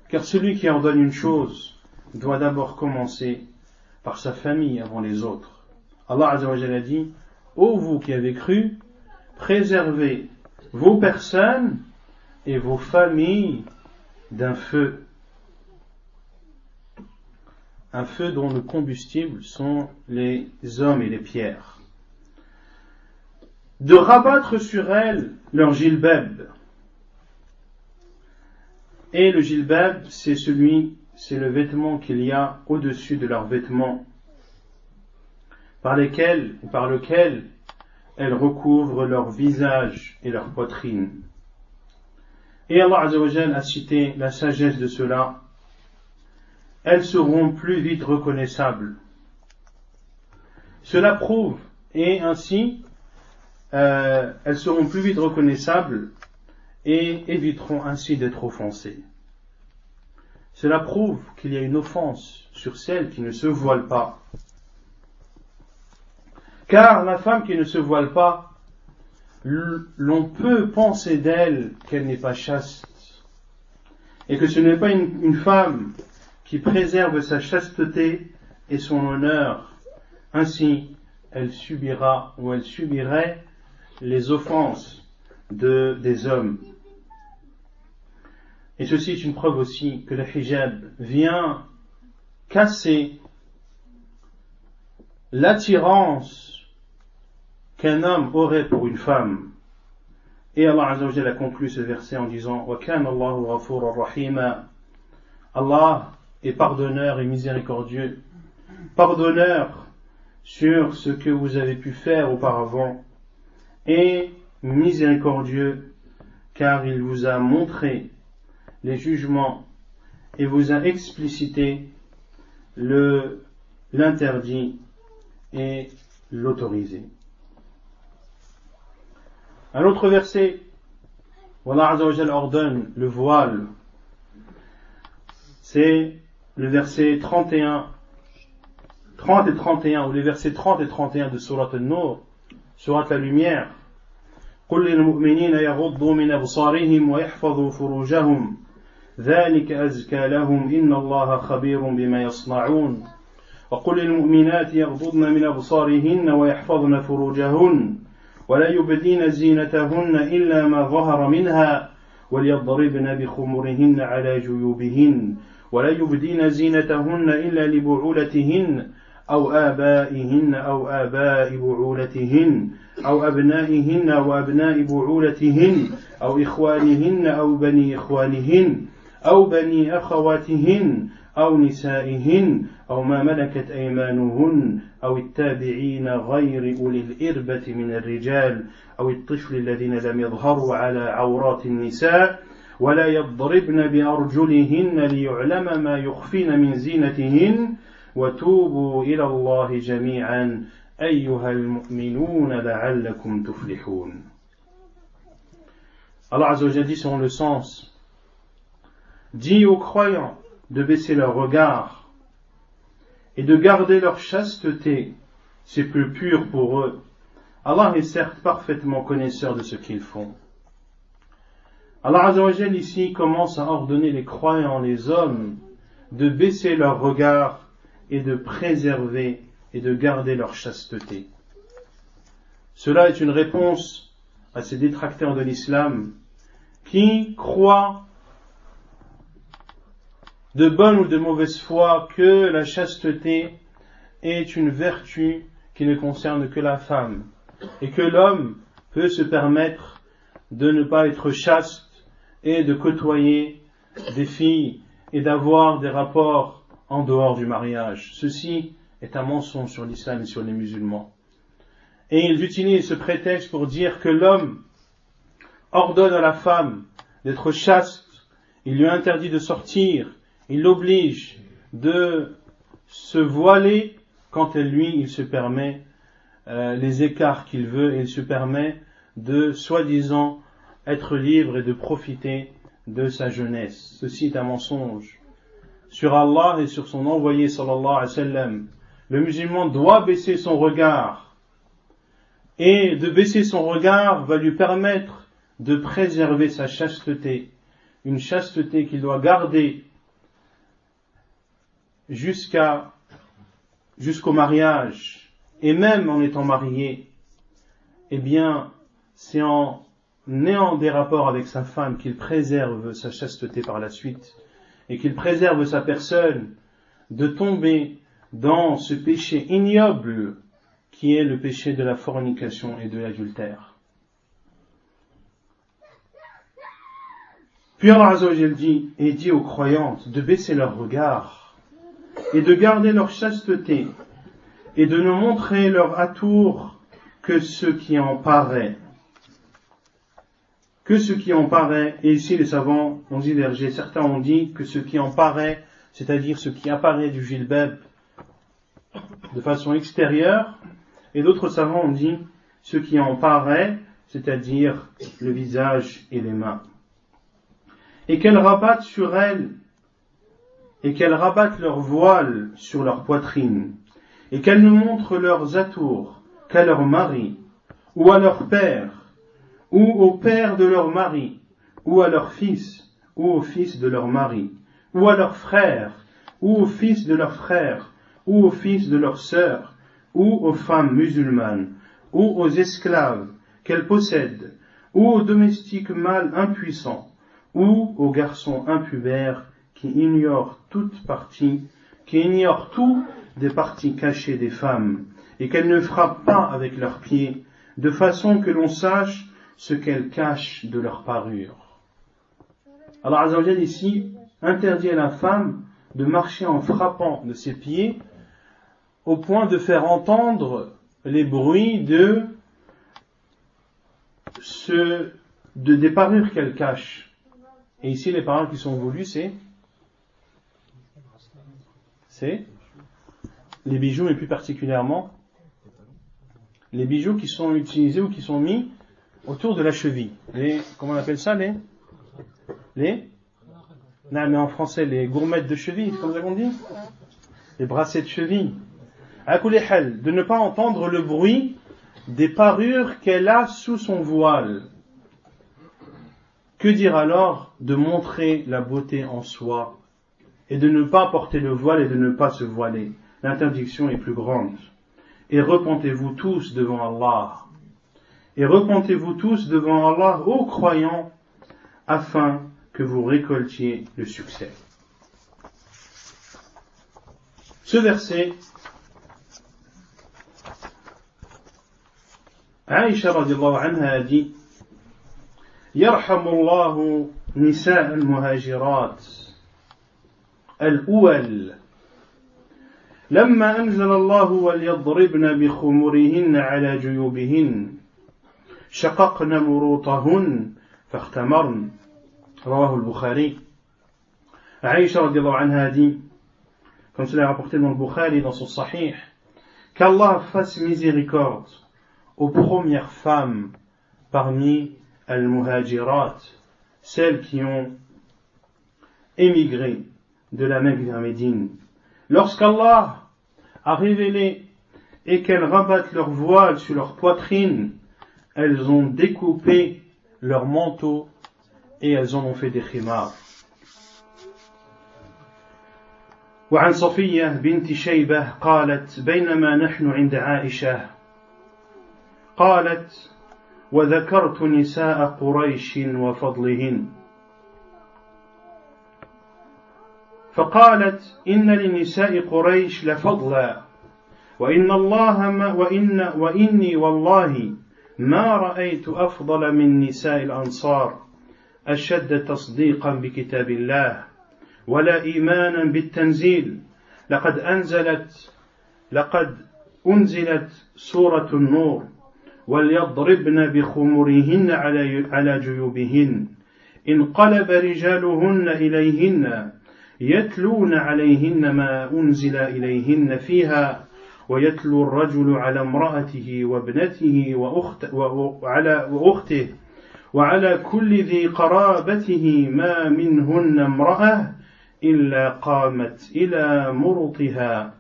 car celui qui ordonne une chose doit d'abord commencer par sa famille avant les autres. Allah Azza wa Jalla a dit, ô vous qui avez cru, préservez vos personnes et vos familles d'un feu. Un feu dont le combustible sont les hommes et les pierres. De rabattre sur elles leur jilbab. Et le jilbab, c'est le vêtement qu'il y a au-dessus de leurs vêtements, par lequel elles recouvrent leur visage et leur poitrine. Et Allah Azza wa Jalla a cité la sagesse de cela. Elles seront plus vite reconnaissables. Cela prouve, et ainsi, elles seront plus vite reconnaissables et éviteront ainsi d'être offensées. Cela prouve qu'il y a une offense sur celles qui ne se voilent pas. Car la femme qui ne se voile pas, l'on peut penser d'elle qu'elle n'est pas chaste, et que ce n'est pas une femme qui préserve sa chasteté et son honneur. Ainsi, elle subira ou elle subirait les offenses des hommes. Et ceci est une preuve aussi que le hijab vient casser l'attirance qu'un homme aurait pour une femme. Et Allah Azza wa Jalla a conclu ce verset en disant wa kana Allahu ghafuran rahima. Allah est pardonneur et miséricordieux, pardonneur sur ce que vous avez pu faire auparavant, et miséricordieux car il vous a montré les jugements et vous a explicité l'interdit et l'autorisé. Un autre verset où Allah Azza wa Jalla ordonne le voile, c'est le verset 30 et 31, ou les versets 30 et 31 de Surat An-Nur, Surat la Lumière. قل للمؤمنين يغضوا من أبصارهم ويحفظوا فروجهم ذلك أزكى لهم إن الله خبير بما يصنعون وقل للمؤمنات يغضضن من أبصارهن ويحفظن فروجهن ولا يبدين زينتهن إلا ما ظهر منها وليضربن بخمرهن على جيوبهن ولا يبدين زينتهن إلا لبعولتهن أو آبائهن أو آباء بعولتهن أو أبنائهن وأبناء بعولتهن أو إخوانهن أو بني إخوانهن أو بني أخواتهن أو نسائهن أو ما ملكت أيمانهن أو التابعين غير أولي الإربة من الرجال أو الطفل الذين لم يظهروا على عورات النساء ولا يضربن بأرجلهن ليعلم ما يخفين من زينتهن وتوبوا إلى الله جميعا أيها المؤمنون لعلكم تفلحون. Allah Azza wa Jalla dit selon le sens, dit aux croyants de baisser leur regard et de garder leur chasteté, c'est plus pur pour eux. Allah est certes parfaitement connaisseur de ce qu'ils font. Allah Azza wa Jalla ici commence à ordonner les croyants, les hommes, de baisser leur regard et de préserver et de garder leur chasteté. Cela est une réponse à ces détracteurs de l'islam qui croient de bonne ou de mauvaise foi que la chasteté est une vertu qui ne concerne que la femme et que l'homme peut se permettre de ne pas être chaste et de côtoyer des filles et d'avoir des rapports en dehors du mariage. Ceci est un mensonge sur l'islam et sur les musulmans. Et ils utilisent ce prétexte pour dire que l'homme ordonne à la femme d'être chaste, il lui interdit de sortir, il l'oblige de se voiler quand il se permet les écarts qu'il veut et il se permet de soi-disant être libre et de profiter de sa jeunesse. Ceci est un mensonge. Sur Allah et sur son envoyé sallallahu alayhi wa sallam, le musulman doit baisser son regard. Et de baisser son regard va lui permettre de préserver sa chasteté. une chasteté qu'il doit garder jusqu'au mariage, et même en étant marié, eh bien, c'est en ayant des rapports avec sa femme qu'il préserve sa chasteté par la suite, et qu'il préserve sa personne de tomber dans ce péché ignoble qui est le péché de la fornication et de l'adultère. Puis Allah Azza wa Jal dit aux croyantes de baisser leur regard et de garder leur chasteté et de ne montrer leur atour que ce qui en paraît. Que ce qui en paraît, et ici les savants ont divergé. Certains ont dit que ce qui en paraît, c'est-à-dire ce qui apparaît du jilbab de façon extérieure, et d'autres savants ont dit ce qui en paraît, c'est-à-dire le visage et les mains. Et qu'elles rabattent sur elles, et qu'elles rabattent leur voile sur leur poitrine, et qu'elles ne montrent leurs atours qu'à leur mari, ou à leur père, ou au père de leur mari, ou à leur fils, ou au fils de leur mari, ou à leur frère, ou au fils de leur frère, ou au fils de leur sœur, ou aux femmes musulmanes, ou aux esclaves qu'elles possèdent, ou aux domestiques mâles impuissants, ou aux garçons impubères qui ignorent toute partie, qui ignorent tout des parties cachées des femmes, et qu'elles ne frappent pas avec leurs pieds, de façon que l'on sache ce qu'elles cachent de leur parure. Allah Azza wa Jal ici interdit à la femme de marcher en frappant de ses pieds au point de faire entendre les bruits des parures qu'elle cache. Et ici, les parures qui sont voulues, c'est les bijoux, et plus particulièrement les bijoux qui sont utilisés ou qui sont mis autour de la cheville. Comment on appelle ça, non, mais en français, les gourmettes de cheville, c'est comme ça qu'on dit? Les bracelets de cheville. De ne pas entendre le bruit des parures qu'elle a sous son voile. Que dire alors de montrer la beauté en soi et de ne pas porter le voile et de ne pas se voiler? L'interdiction est plus grande. Et repentez-vous tous devant Allah. Et repentez-vous tous devant Allah, ô croyants, afin que vous récoltiez le succès. Ce verset, Aïcha radiallahu anha a dit: Yarhamullahu nisa al-muhajirat al-uwal لما أنزل الله وليضربن بخمرهن على جيوبهن شققن مروطهن فاختمرن. رواه al-Bukhari. Aïcha radiallahu anha a dit, comme cela est rapporté dans le Bukhari, dans son Sahih, qu'Allah fasse miséricorde aux premières femmes parmi al-muhajirat, celles qui ont émigré de la Mecque vers Médine. Lorsqu'Allah a révélé et qu'elles rabattent leur voile sur leur poitrine, elles ont découpé leur manteau et elles en ont fait des khimars. وعن صفية بنت شيبة قالت: بينما نحن عند عائشة قالت: وذكرت نساء قريش وفضلهن فقالت: إن لنساء قريش لفضلا وإني والله ما رأيت أفضل من نساء الأنصار أشد تصديقا بكتاب الله ولا إيمانا بالتنزيل لقد أنزلت سورة النور وليضربن بخمرهن على جيوبهن انقلب رجالهن إليهن يتلون عليهن ما أنزل إليهن فيها ويتلو الرجل على امرأته وابنته وأخته وعلى كل ذي قرابته ما منهن امرأة إلا قامت إلى مرطها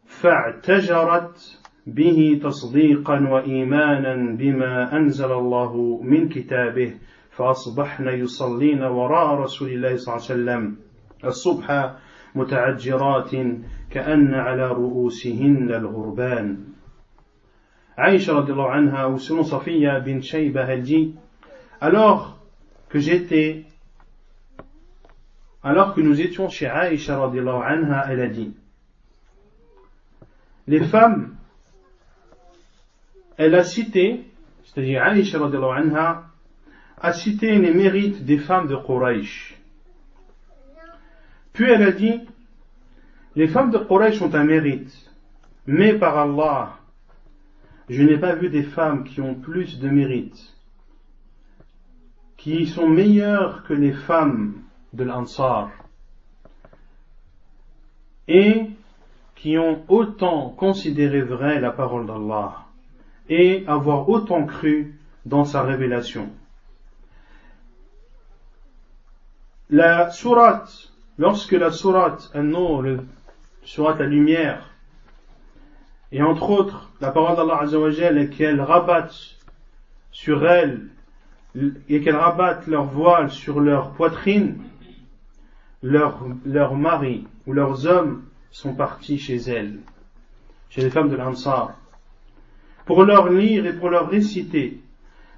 فاعتجرت به تصديقا وإيمانا بما أنزل الله من كتابه فأصبحن يصلين وراء رسول الله صلى الله عليه وسلم الصبح متعجرات كأن على رؤوسهن الغربان. Aïcha radiallahu anha, ou selon Safiya bin Shayba, elle dit, alors que nous étions chez Aïcha radiallahu anha, elle a dit, les femmes, elle a cité, c'est-à-dire Aïcha radiallahu anha, a cité les mérites des femmes de Quraysh. Puis elle a dit, les femmes de Quraysh ont un mérite, mais par Allah, je n'ai pas vu des femmes qui ont plus de mérite, qui sont meilleures que les femmes de l'Ansar, et qui ont autant considéré vraie la parole d'Allah, et avoir autant cru dans sa révélation. La sourate, lorsque la sourate An-Nur, sourate la lumière, et entre autres la parole d'Allah Azza wa Jalla, et qu'elle rabatte sur elles, et qu'elles rabattent leur voile sur leur poitrine, leurs maris ou leurs hommes sont partis chez elles, chez les femmes de l'Ansar, pour leur lire et pour leur réciter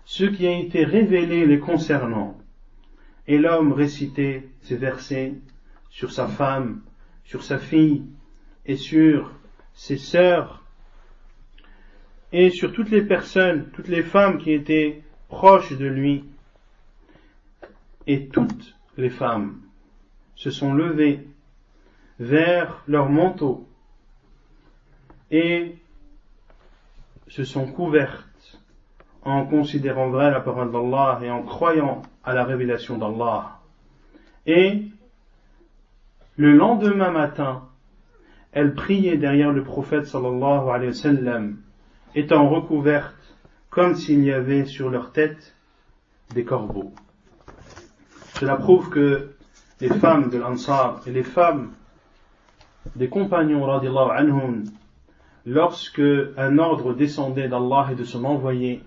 ce qui a été révélé les concernant. Et l'homme récitait ces versets sur sa femme, sur sa fille et sur ses sœurs et sur toutes les personnes, toutes les femmes qui étaient proches de lui. Et toutes les femmes se sont levées vers leur manteau et se sont couvertes en considérant vrai la parole d'Allah et en croyant à la révélation d'Allah. Et le lendemain matin, elles priaient derrière le prophète sallallahu alayhi wa sallam, étant recouvertes comme s'il y avait sur leur tête des corbeaux. Cela prouve que les femmes de l'Ansar et les femmes des compagnons radiallahu anhum, lorsque un ordre descendait d'Allah et de son envoyé,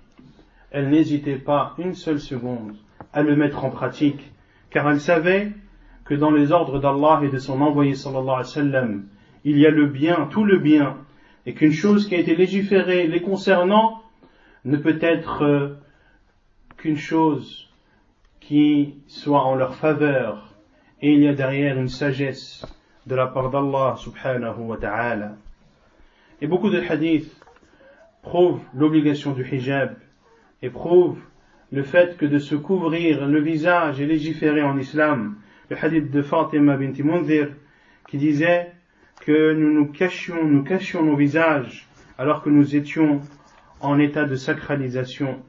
elles n'hésitaient pas une seule seconde à le mettre en pratique, car elles savaient que dans les ordres d'Allah et de son envoyé sallallahu alayhi wa sallam, il y a le bien, tout le bien, et qu'une chose qui a été légiférée les concernant ne peut être qu'une chose qui soit en leur faveur, et il y a derrière une sagesse de la part d'Allah subhanahu wa ta'ala. Et beaucoup de hadiths prouvent l'obligation du hijab et prouvent le fait que de se couvrir le visage est légiféré en islam. Le hadith de Fatima bint Munzir qui disait que nous cachions nos visages alors que nous étions en état de sacralisation,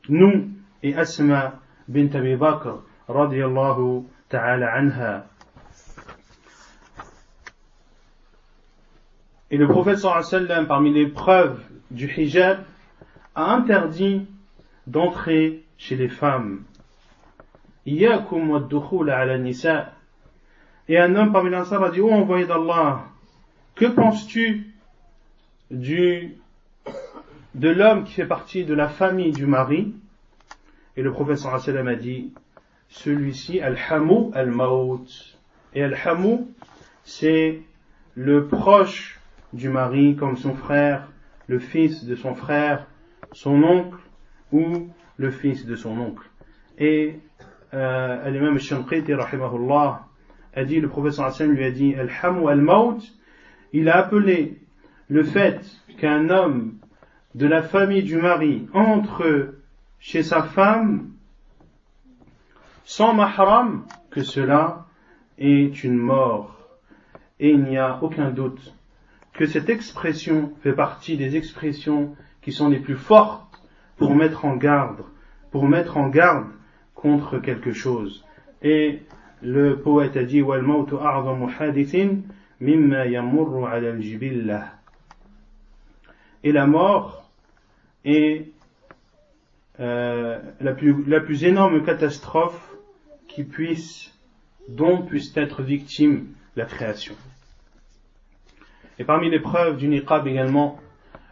nous et Asma bint Abi Bakr radiyallahu ta'ala anha. Et le prophète sallallahu alayhi wa sallam, parmi les preuves du hijab, a interdit d'entrer chez les femmes. Iyyakum wad-dukhul ala an-nisa. Et un homme parmi l'Ansar a dit, ô envoyé d'Allah, que penses-tu de l'homme qui fait partie de la famille du mari? Et le prophète sallallahu alayhi wa sallam a dit, celui-ci, al-hamu al-maut. Et al-hamu, c'est le proche du mari, comme son frère, le fils de son frère, son oncle ou le fils de son oncle. Et l'imam al-Shanqiti rahimahullah a dit, le prophète sallallahu alayhi wa sallam lui a dit, al-hamu al-maut, il a appelé le fait qu'un homme de la famille du mari entre chez sa femme sans mahram, que cela est une mort. Et il n'y a aucun doute que cette expression fait partie des expressions qui sont les plus fortes pour mettre en garde contre quelque chose. Et le poète a dit, wal mautu a'zamu hadithin mimma yamurru ala al-jibillah. Et la mort est la plus énorme catastrophe dont puisse être victime la création. Et parmi les preuves du niqab également,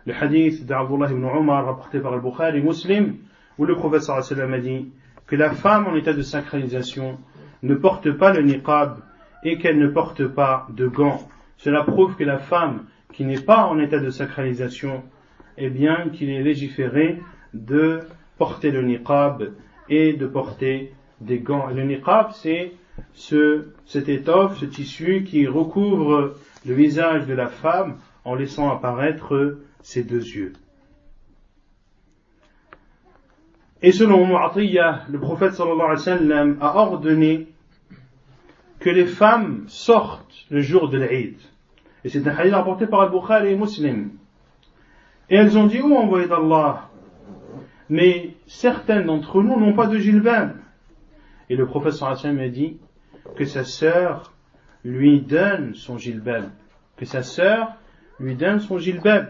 le hadith d'Abdullah ibn Umar rapporté par al-Bukhari Muslim, où le prophète sallallahu alayhi wa sallam a dit, que la femme en état de sacralisation ne porte pas le niqab et qu'elle ne porte pas de gants. Cela prouve que la femme qui n'est pas en état de sacralisation, eh bien qu'il est légiféré de porter le niqab et de porter des gants. Et le niqab, c'est cette étoffe, ce tissu qui recouvre le visage de la femme en laissant apparaître ses deux yeux. Et selon Mu'atiyah, le prophète sallallahu alayhi wa sallam a ordonné que les femmes sortent le jour de l'Eid. Et c'est un hadith rapporté par Al-Bukhari et Muslim. Et elles ont dit, oh envoyé d'Allah, mais certaines d'entre nous n'ont pas de jilbab. Et le prophète sallallahu alayhi wa sallam a dit que sa sœur lui donne son jilbab. Que sa sœur lui donne son jilbab.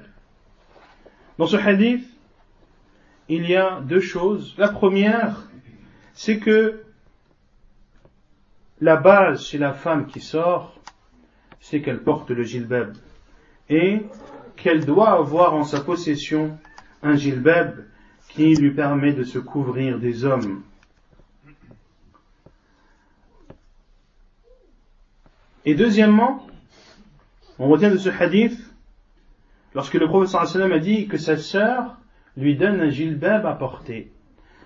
Dans ce hadith, il y a deux choses. La première, c'est que la base chez la femme qui sort, c'est qu'elle porte le jilbab et qu'elle doit avoir en sa possession un jilbab qui lui permet de se couvrir des hommes. Et deuxièmement, on retient de ce hadith, lorsque le prophète sallallahu alayhi wa sallam a dit que sa sœur lui donne un jilbab à porter.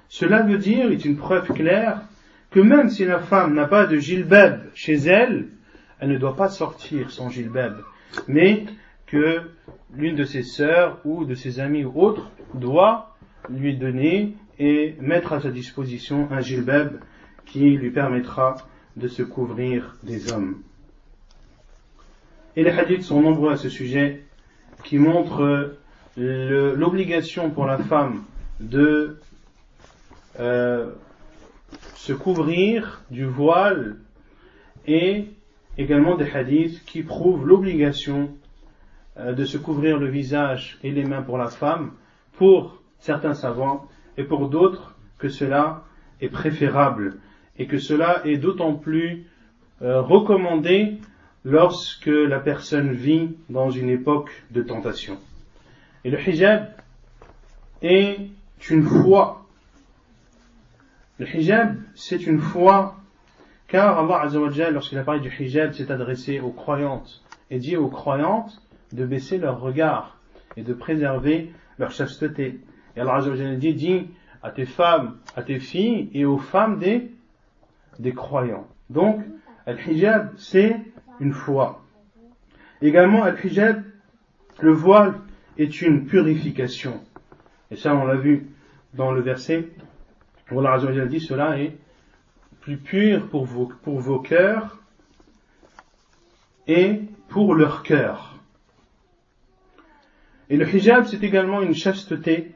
Cela veut dire, est une preuve claire, que même si la femme n'a pas de jilbab chez elle, elle ne doit pas sortir son jilbab, mais que l'une de ses sœurs ou de ses amis ou autres doit lui donner et mettre à sa disposition un jilbab qui lui permettra de se couvrir des hommes. Et les hadiths sont nombreux à ce sujet qui montrent l'obligation pour la femme de se couvrir du voile et également des hadiths qui prouvent l'obligation de se couvrir le visage et les mains pour la femme, pour certains savants et pour d'autres que cela est préférable et que cela est d'autant plus recommandé lorsque la personne vit dans une époque de tentation. Et le hijab est une foi. Le hijab, c'est une foi, car Allah Azza wa Jalla, lorsqu'il a parlé du hijab, s'est adressé aux croyantes et dit aux croyantes de baisser leur regard et de préserver leur chasteté. Et Allah Azza wa Jalla dit à tes femmes, à tes filles et aux femmes des croyants. Donc, le hijab, c'est une foi. Également, le hijab, le voile, est une purification. Et ça, on l'a vu dans le verset où Allah Azza wa Jalla dit cela est plus pur pour vos cœurs et pour leur cœur. Et le hijab, c'est également une chasteté.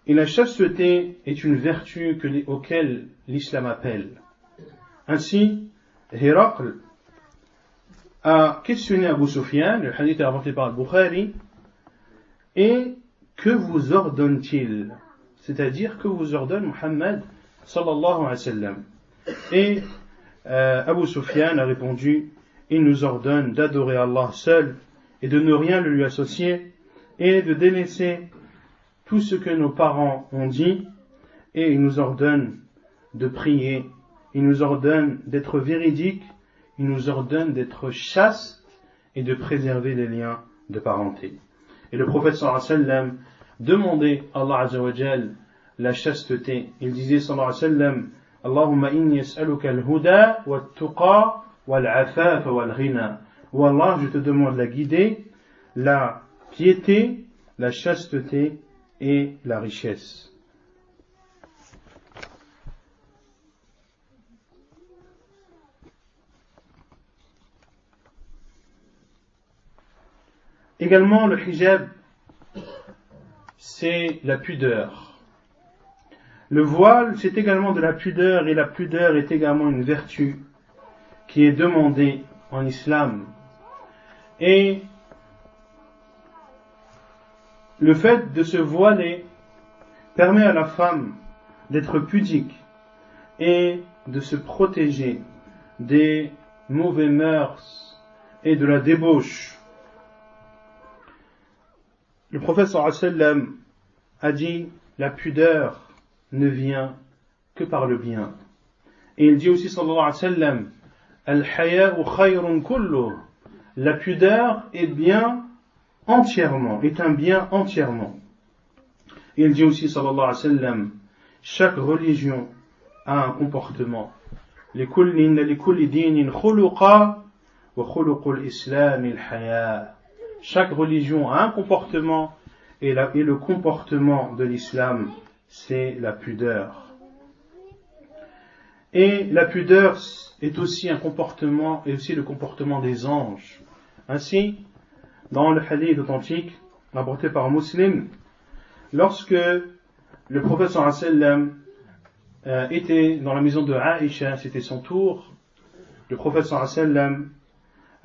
Et la chasteté est une vertu auquel l'islam appelle. Ainsi, Héracl a questionné Abu Sufyan, le hadith est rapporté par Al-Bukhari, et que vous ordonne-t-il? C'est-à-dire que vous ordonne Muhammad sallallahu alayhi wa sallam. Et Abu Sufyan a répondu, il nous ordonne d'adorer Allah seul et de ne rien le lui associer et de délaisser tout ce que nos parents ont dit, et il nous ordonne de prier, il nous ordonne d'être véridique, il nous ordonne d'être chaste et de préserver les liens de parenté. Et le prophète sallallahu alayhi wa sallam demandait à Allah Azza wa Jal la chasteté. Il disait sallallahu alayhi wa sallam, Allahumma inni as'aluka al-huda wa-tuqa wal-afaf wal-ghina. Ou Allah, je te demande la guidée, la piété, la chasteté et la richesse. Également, le hijab, c'est la pudeur. Le voile, c'est également de la pudeur, et la pudeur est également une vertu qui est demandée en islam. Et le fait de se voiler permet à la femme d'être pudique et de se protéger des mauvais mœurs et de la débauche. Le prophète sallallahu alayhi wa sallam a dit la pudeur ne vient que par le bien. Et il dit aussi sallallahu alayhi wa sallam, al-haya'u khayrun kulluh, la pudeur est bien entièrement, est un bien entièrement. Et il dit aussi sallallahu alayhi wa sallam, chaque religion a un comportement. لكل دين خلقا وخلق الإسلام الحياء. Chaque religion a un comportement et le comportement de l'islam, c'est la pudeur. Et la pudeur est aussi un comportement, et aussi le comportement des anges. Ainsi, dans le hadith authentique rapporté par Muslim, lorsque le prophète sallallahu alayhi wa sallam était dans la maison de Aïcha, c'était son tour, le prophète sallallahu alayhi wa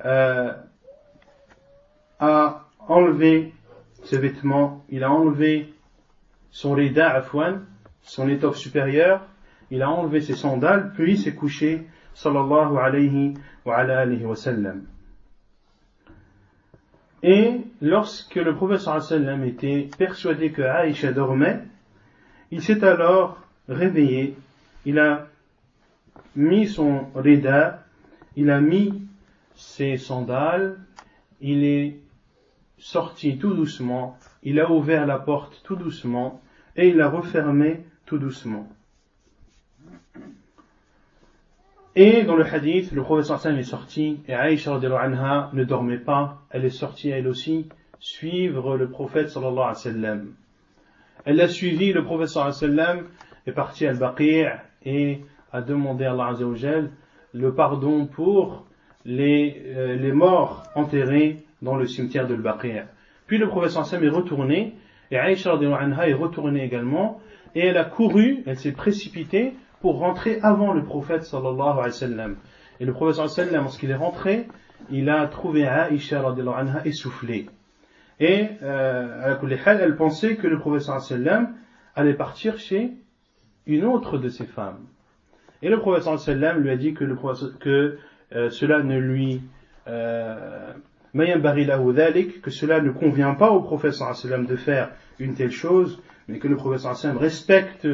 sallam a enlevé ses vêtements, il a enlevé son rida afwan, son étoffe supérieure, il a enlevé ses sandales, puis il s'est couché sallallahu alayhi wa sallam. Et lorsque le prophète sallallahu alayhi wa sallam était persuadé que Aïcha dormait, il s'est alors réveillé, il a mis son rida, il a mis ses sandales, il est sorti tout doucement, il a ouvert la porte tout doucement et il l'a refermée tout doucement. Et dans le hadith, le prophète sallallahu alayhi wa sallam est sorti et Aïcha radhiyallahu anha ne dormait pas, elle est sortie elle aussi suivre le prophète sallallahu alayhi wa sallam. Elle a suivi le prophète sallallahu alayhi wa sallam, est parti à Al-Baqi' et a demandé à Allah azza wa jal le pardon pour les morts enterrés dans le cimetière de Al-Baqi'. Puis le prophète sallallahu alayhi wa sallam est retourné et Aïcha radhiyallahu anha est retournée également et elle a couru, elle s'est précipitée pour rentrer avant le prophète sallallahu alayhi wa sallam. Et le prophète sallallahu alayhi wa sallam, lorsqu'il est rentré, il a trouvé Aïcha radhiyallahu anha essoufflée. Et elle pensait que le prophète sallallahu alayhi wa sallam allait partir chez une autre de ses femmes. Et le prophète sallallahu alayhi wa sallam lui a dit que cela ne lui que cela ne convient pas au prophète sallallahu alayhi wa sallam de faire une telle chose, mais que le prophète sallallahu alayhi wa sallam respecte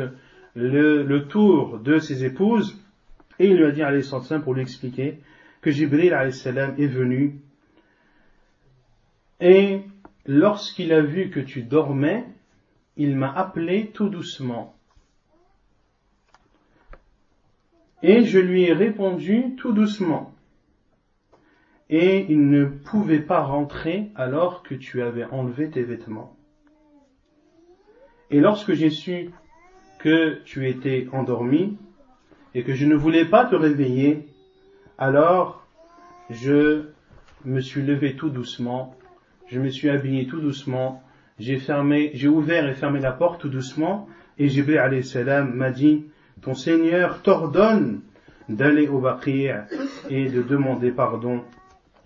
le tour de ses épouses. Et il lui a dit alayhi sallam pour lui expliquer que Jibril alayhi salam est venu et lorsqu'il a vu que tu dormais, il m'a appelé tout doucement. Et je lui ai répondu tout doucement. Et il ne pouvait pas rentrer alors que tu avais enlevé tes vêtements. Et lorsque j'ai su que tu étais endormi et que je ne voulais pas te réveiller, alors je me suis levé tout doucement, je me suis habillé tout doucement, j'ai ouvert et fermé la porte tout doucement, et Jibril alayhi salam m'a dit, ton Seigneur t'ordonne d'aller au Baqi' et de demander pardon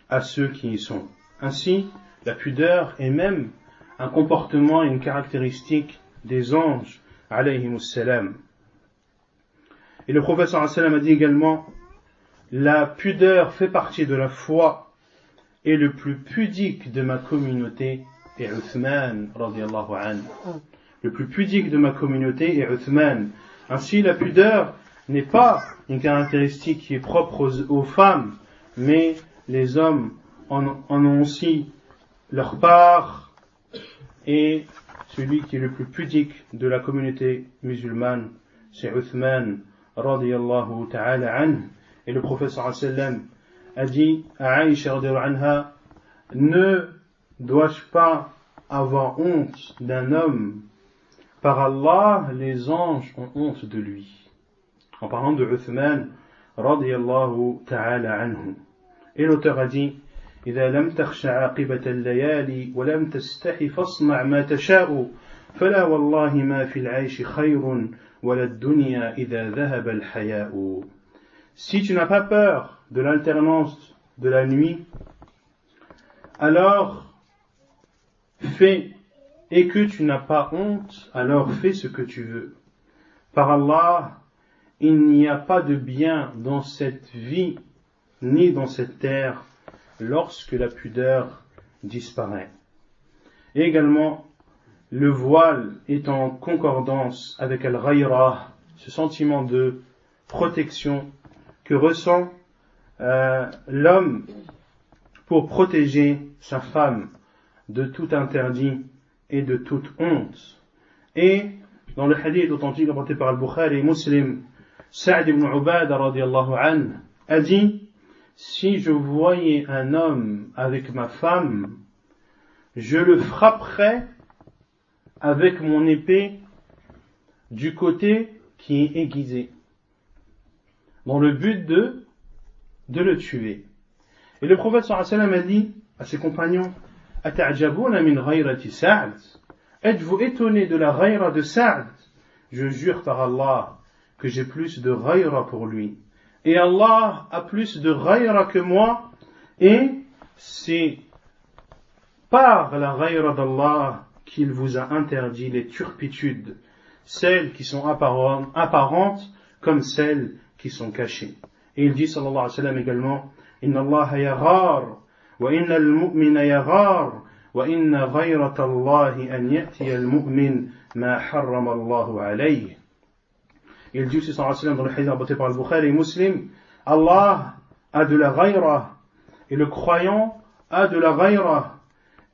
à ceux qui y sont. Ainsi, la pudeur est même un comportement et une caractéristique des anges alayhimus salam. Et le prophète sallallahu alayhi wa sallam a dit également, la pudeur fait partie de la foi et le plus pudique de ma communauté est Uthman radiyallahu anhu. Le plus pudique de ma communauté est Uthman. Ainsi, la pudeur n'est pas une caractéristique qui est propre aux femmes, mais les hommes en ont aussi leur part, et celui qui est le plus pudique de la communauté musulmane, c'est Uthman radiyallahu ta'ala anhu. Et le prophète sallallahu alayhi wa sallam a dit à Aïcha radiyallahu anha, ne dois-je pas avoir honte d'un homme? Par Allah, les anges ont honte de lui. En parlant de Uthman radiyallahu ta'ala anhu. Et l'auteur a dit, إذا لم تخش عاقبة الليالي ولم تستحي فاصنع ما تشاء فلا والله ما في العيش خير ولا الدنيا إذا ذهب الحياء. Si tu n'as pas peur de l'alternance de la nuit, alors fais, et que tu n'as pas honte, alors fais ce que tu veux. Par Allah, il n'y a pas de bien dans cette vie, ni dans cette terre, lorsque la pudeur disparaît. Et également, le voile est en concordance avec al-ghayra, ce sentiment de protection que ressent l'homme pour protéger sa femme de tout interdit et de toute honte. Et dans le hadith authentique rapporté par Al-Bukhari et Muslim, Sa'd ibn Ubada radiyallahu anhu a dit: si je voyais un homme avec ma femme, je le frapperais avec mon épée du côté qui est aiguisé, dans le but de le tuer. Et le prophète sallallahu alayhi wa sallam a dit à ses compagnons: Ata'jabuna min ghayrati Sa'd? Êtes-vous étonnés de la ghayra de Sa'd? Je jure par Allah que j'ai plus de ghayra pour lui. Et Allah a plus de ghayra que moi, et c'est par la ghayra d'Allah qu'il vous a interdit les turpitudes, celles qui sont apparentes comme celles qui sont cachées. Et il dit sallallahu alayhi wa sallam également: Inna Allah yaghar, wa inna al-mu'mina yaghar, wa inna ghayrata Allahi an ya'tiya al-mu'min ma harrama Allahu alayhi. Il dit aussi sallallahu alayhi wa sallam dans le hadith rapporté par Al-Bukhari et Muslim: Allah a de la ghayra, et le croyant a de la ghayra.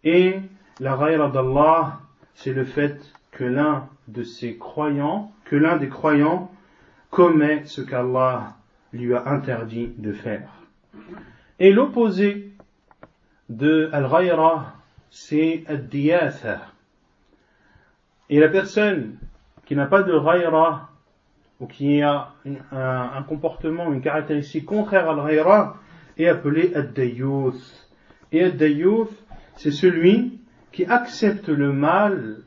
Et la ghayra d'Allah, c'est le fait que l'un des croyants commet ce qu'Allah lui a interdit de faire. Et l'opposé de al-ghayra, c'est ad-diyatha. Et la personne qui n'a pas de ghayra, ou qui a un comportement, une caractéristique contraire à al-ghayra, est appelée ad-dayyuth. Et ad-dayyuth, c'est celui qui accepte le mal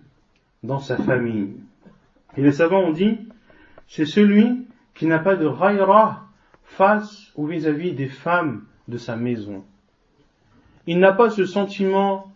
dans sa famille. Et les savants ont dit, c'est celui qui n'a pas de ghayra face ou vis-à-vis des femmes de sa maison. Il n'a pas ce sentiment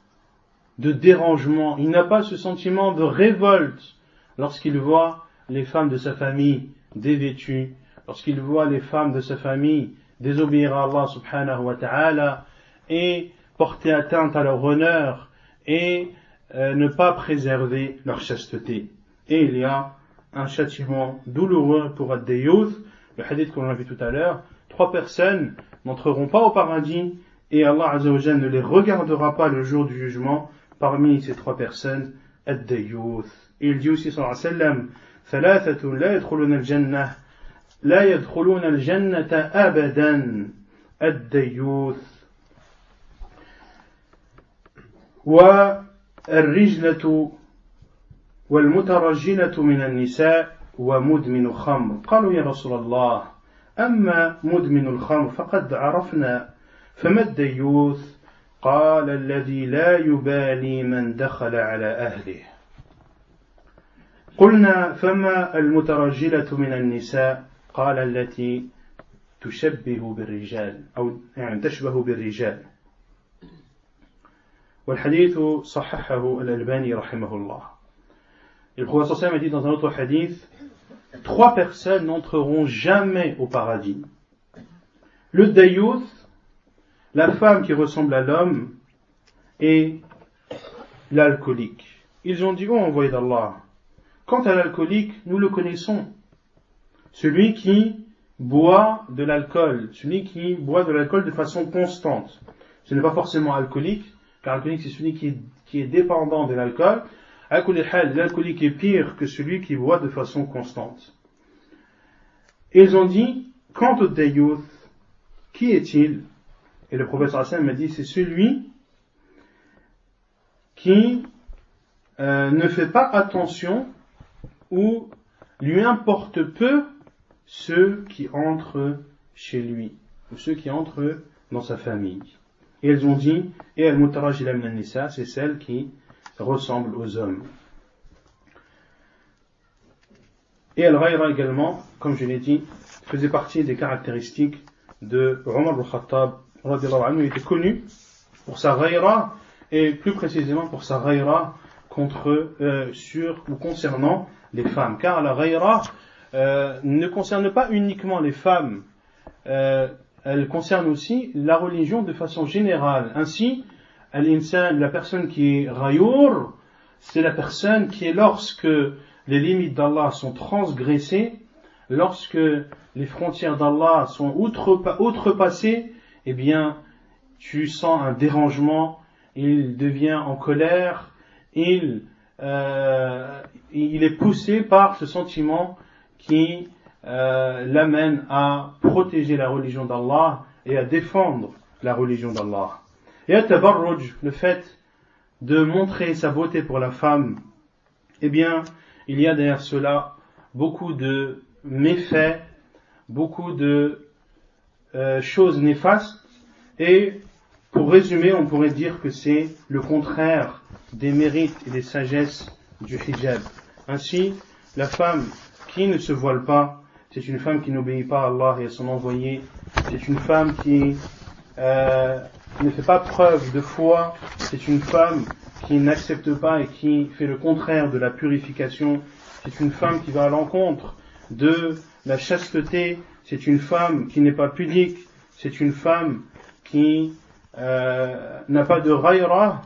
de dérangement, il n'a pas ce sentiment de révolte lorsqu'il voit les femmes de sa famille dévêtues, lorsqu'il voit les femmes de sa famille désobéir à Allah subhanahu wa ta'ala et porter atteinte à leur honneur et ne pas préserver leur chasteté. Et il y a un châtiment douloureux pour ad-dayyuth, le hadith qu'on a vu tout à l'heure: 3 personnes n'entreront pas au paradis et Allah Azza wa Jalla ne les regardera pas le jour du jugement. Parmi ces 3 personnes, ad-dayyuth. Et il dit aussi sallallahu alayhi wa sallam: thalathatun la yadkhuluna al-jannah, la yadkhuluna al-jannata abadan, ad-dayyuth wa الرجلة والمترجلة من النساء ومدمن الخمر. قالوا يا رسول الله أما مدمن الخمر فقد عرفنا فما الديوث؟ قال الذي لا يبالي من دخل على أهله. قلنا فما المترجلة من النساء؟ قال التي تشبه بالرجال أو يعني تشبه بالرجال. والحديث صححه الألباني رحمه الله. Et le prophète sallallahu alayhi wa sallam a dit dans un autre hadith: 3 personnes n'entreront jamais au paradis. Le dayyuth, la femme qui ressemble à l'homme, et l'alcoolique. Ils ont dit: oh envoyé d'Allah, quant à l'alcoolique, nous le connaissons. Celui qui boit de l'alcool, de façon constante. Ce n'est pas forcément alcoolique, car l'alcoolique c'est celui qui est dépendant de l'alcool. L'alcoolique est pire que celui qui boit de façon constante. Et ils ont dit: quant au dayyuth, qui est-il? Et le prophète sallallahu alayhi wa sallam a dit: c'est celui qui ne fait pas attention ou lui importe peu ceux qui entrent chez lui, ou ceux qui entrent dans sa famille. Et elles ont dit: et al-mutarajila min an-nisa, c'est celle qui ressemble aux hommes. Et al-ghayra également, comme je l'ai dit, faisait partie des caractéristiques de Omar al-Khattab radiyallahu anhu. Il était connu pour sa ghayra, et plus précisément pour sa ghayra concernant les femmes, car la ghayra ne concerne pas uniquement les femmes, elle concerne aussi la religion de façon générale. Ainsi, la personne qui est ghayour, c'est la personne qui est lorsque les limites d'Allah sont transgressées, lorsque les frontières d'Allah sont outrepassées, eh bien, tu sens un dérangement, il devient en colère, il est poussé par ce sentiment qui l'amène à protéger la religion d'Allah et à défendre la religion d'Allah. Et at-tabarruj, le fait de montrer sa beauté pour la femme, eh bien, il y a derrière cela beaucoup de méfaits, beaucoup de choses néfastes, et pour résumer, on pourrait dire que c'est le contraire des mérites et des sagesses du hijab. Ainsi, la femme qui ne se voile pas, c'est une femme qui n'obéit pas à Allah et à son envoyé, c'est une femme qui ne fait pas preuve de foi, c'est une femme qui n'accepte pas et qui fait le contraire de la purification, c'est une femme qui va à l'encontre de la chasteté, c'est une femme qui n'est pas pudique, c'est une femme qui n'a pas de ghayra,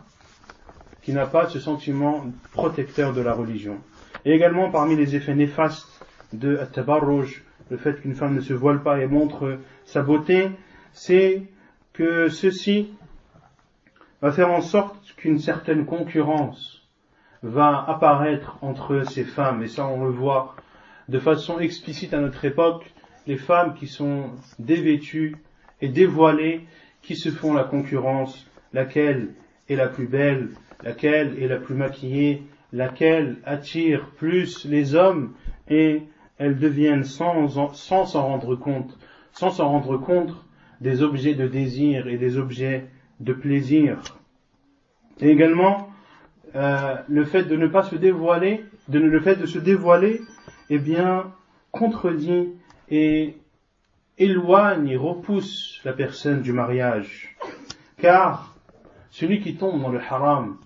qui n'a pas ce sentiment protecteur de la religion. Et également parmi les effets néfastes de at-tabarruj, le fait qu'une femme ne se voile pas et montre sa beauté, c'est que ceci va faire en sorte qu'une certaine concurrence va apparaître entre ces femmes, et ça on le voit de façon explicite à notre époque, les femmes qui sont dévêtues et dévoilées, qui se font la concurrence, laquelle est la plus belle, laquelle est la plus maquillée, laquelle attire plus les hommes, et elles deviennent sans s'en rendre compte des objets de désir et des objets de plaisir. Et également le fait de ne pas se dévoiler, le fait de se dévoiler, eh bien contredit et éloigne et repousse la personne du mariage, car celui qui tombe dans le haram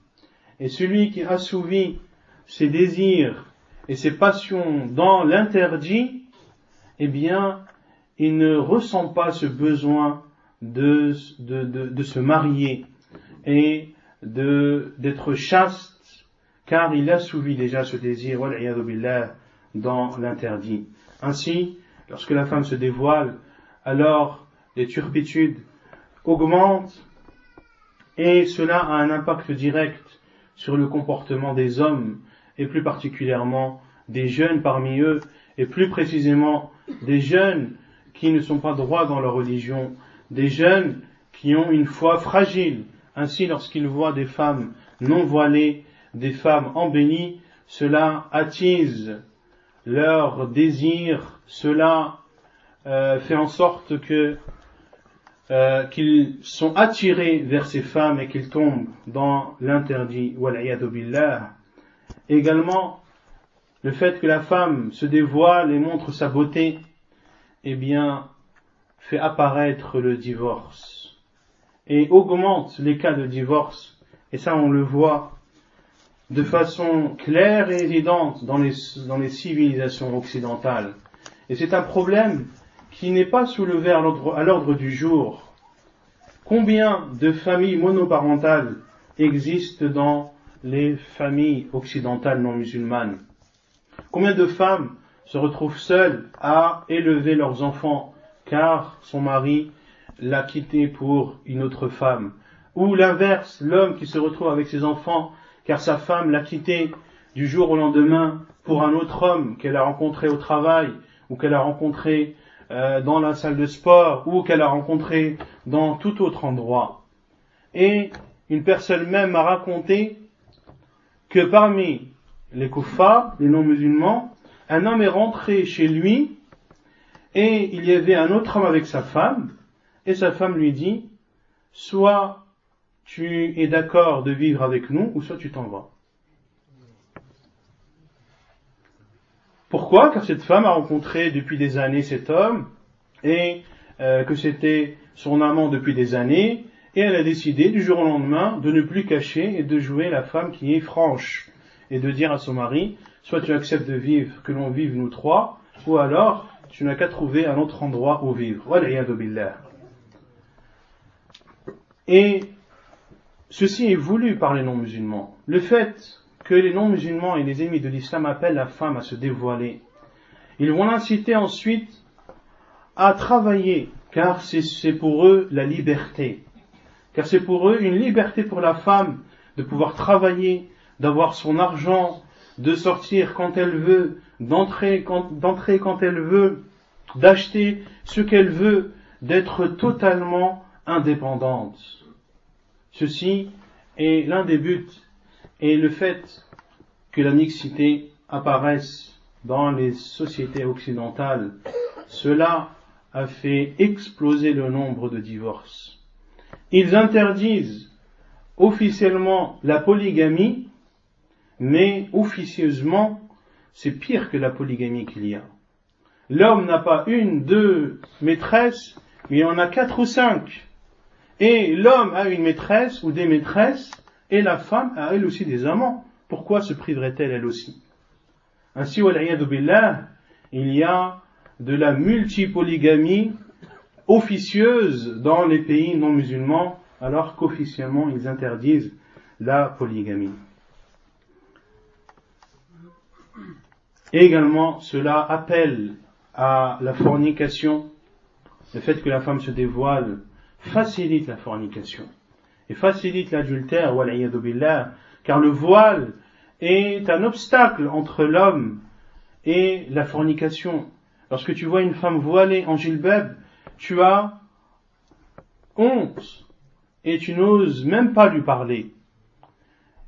et celui qui assouvit ses désirs et ses passions dans l'interdit, eh bien il ne ressent pas ce besoin de se marier et d'être chaste, car il assouvit déjà ce désir wal-'iyadhu billah dans l'interdit. Ainsi, lorsque la femme se dévoile, alors les turpitudes augmentent et cela a un impact direct sur le comportement des hommes et plus particulièrement des jeunes parmi eux et plus précisément des jeunes qui ne sont pas droits dans leur religion, des jeunes qui ont une foi fragile. Ainsi, lorsqu'ils voient des femmes non voilées, des femmes embellies, cela attise leur désir, cela fait en sorte qu'ils sont attirés vers ces femmes et qu'ils tombent dans l'interdit. Wal-'iyadhu billah. Également, le fait que la femme se dévoile et montre sa beauté, eh bien, fait apparaître le divorce et augmente les cas de divorce. Et ça, on le voit de façon claire et évidente dans les civilisations occidentales. Et c'est un problème qui n'est pas soulevé à l'ordre du jour. Combien de familles monoparentales existent dans les familles occidentales non musulmanes? Combien de femmes se retrouvent seules à élever leurs enfants car son mari l'a quitté pour une autre femme? Ou l'inverse, l'homme qui se retrouve avec ses enfants car sa femme l'a quitté du jour au lendemain pour un autre homme qu'elle a rencontré au travail ou qu'elle a rencontré dans la salle de sport ou qu'elle a rencontré dans tout autre endroit. Et une personne même m'a raconté que parmi les kuffars, les non-musulmans, un homme est rentré chez lui et il y avait un autre homme avec sa femme et sa femme lui dit: soit tu es d'accord de vivre avec nous ou soit tu t'en vas. Pourquoi? Car cette femme a rencontré depuis des années cet homme et que c'était son amant depuis des années, et elle a décidé du jour au lendemain de ne plus cacher et de jouer la femme qui est franche et de dire à son mari: soit tu acceptes de vivre, que l'on vive nous trois, ou alors tu n'as qu'à trouver un autre endroit où vivre. Wal-'iyadhu billah. Et ceci est voulu par les non-musulmans. Le fait que les non-musulmans et les ennemis de l'islam appellent la femme à se dévoiler, ils vont l'inciter ensuite à travailler, car c'est pour eux la liberté. Car c'est pour eux une liberté pour la femme de pouvoir travailler, d'avoir son argent, de sortir quand elle veut, d'entrer quand elle veut, d'acheter ce qu'elle veut, d'être totalement indépendante. Ceci est l'un des buts, et le fait que la mixité apparaisse dans les sociétés occidentales, cela a fait exploser le nombre de divorces. Ils interdisent officiellement la polygamie, mais officieusement, c'est pire que la polygamie qu'il y a. L'homme n'a pas une, deux maîtresses, mais il en a 4 ou 5. Et l'homme a une maîtresse ou des maîtresses, et la femme a elle aussi des amants. Pourquoi se priverait-elle elle aussi? Ainsi, wal'iyadu billah, il y a de la multipolygamie officieuse dans les pays non musulmans, alors qu'officiellement ils interdisent la polygamie. Et également, cela appelle à la fornication. Le fait que la femme se dévoile facilite la fornication et facilite l'adultère, wal'iyadu billah, car le voile est un obstacle entre l'homme et la fornication. Lorsque tu vois une femme voilée en jilbab, tu as honte et tu n'oses même pas lui parler.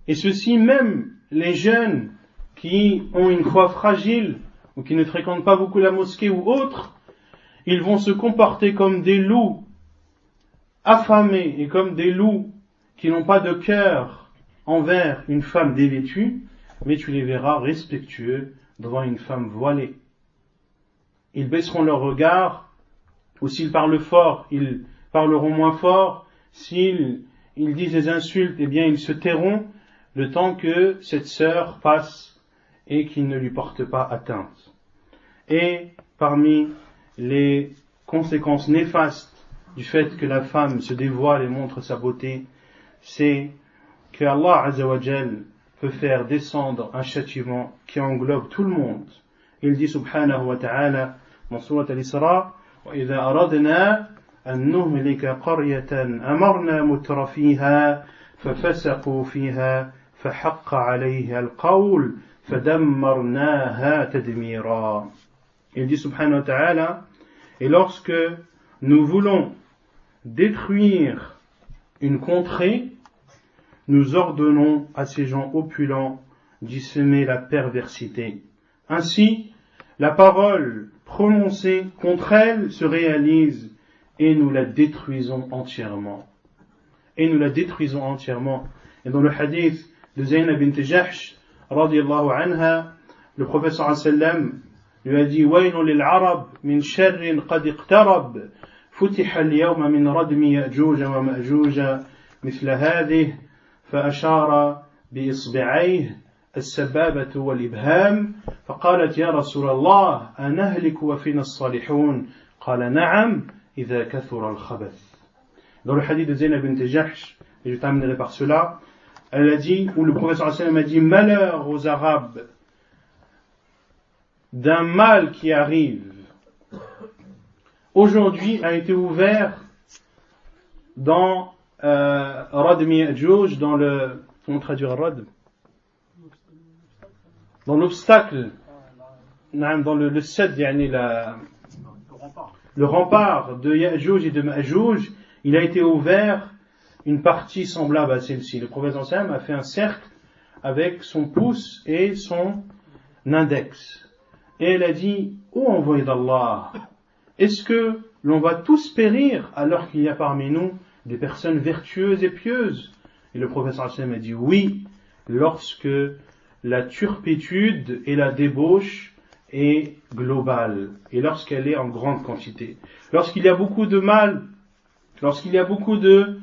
Et ceci, même les jeunes qui ont une foi fragile ou qui ne fréquentent pas beaucoup la mosquée ou autre, ils vont se comporter comme des loups affamés et comme des loups qui n'ont pas de cœur envers une femme dévêtue, mais tu les verras respectueux devant une femme voilée. Ils baisseront leur regard, ou s'ils parlent fort, ils parleront moins fort. S'ils disent des insultes, eh bien ils se tairont le temps que cette sœur passe et qu'ils ne lui portent pas atteinte. Et parmi les conséquences néfastes du fait que la femme se dévoile et montre sa beauté, c'est que Allah Azza wa Jal peut faire descendre un châtiment qui englobe tout le monde. Il dit subhanahu wa ta'ala dans Surat Al-Isra: وَإِذَا أَرَدْنَا أَن نُهْلِكَ قَرْيَةً أَمَرْنَا مُتْرَ فِيهَا فَفَسَقُوا فِيهَا فَحَقَّ عَلَيْهَا الْقَوْلُ فَدَمَّرْنَاهَا تَدْمِيرًا. Il dit subhanahu wa ta'ala: et lorsque nous voulons détruire une contrée, nous ordonnons à ces gens opulents d'y semer la perversité. Ainsi, la parole prononcée contre elle se réalise et nous la détruisons entièrement. Et nous la détruisons entièrement. Et dans le hadith de Zaynab bint Jahsh, radiyallahu anha, le prophète sallallahu alayhi wa sallam lui a dit: وَيْلٌ لِلْعَرَبِ مِنْ شَرٍّ قَدْ اقْتَرَبَ فُتِحَ الْيَوْمَ مِنْ رَدْمِ يَأْجُوجَ وَمَأْجُوجَ مثل هذه فأشار بإصبعيه السبابة والإبهام فقالت: يا رسول الله أنهلك وفينا الصالحون قال: نعم إذا كثر الخبث. Dans le hadith de Zaynab bint Jahsh, et je terminerai par cela, elle a dit, ou le prophète sallallahu alayhi wa sallam a dit: malheur aux Arabes d'un mal qui arrive. Aujourd'hui a été ouvert dans Radmi Ya'juj, dans le, comment traduire Rad? Dans l'obstacle, dans le Sad, le rempart de Ya'juj et de Ma'juj, il a été ouvert une partie semblable à celle-ci. Le prophète sallallahu alayhi wa sallam a fait un cercle avec son pouce et son index. Et elle a dit: ô envoyé d'Allah, est-ce que l'on va tous périr alors qu'il y a parmi nous des personnes vertueuses et pieuses? Et le prophète sallallahu alayhi wa sallam a dit: oui, lorsque la turpitude et la débauche est globale et lorsqu'elle est en grande quantité. Lorsqu'il y a beaucoup de mal, lorsqu'il y a beaucoup de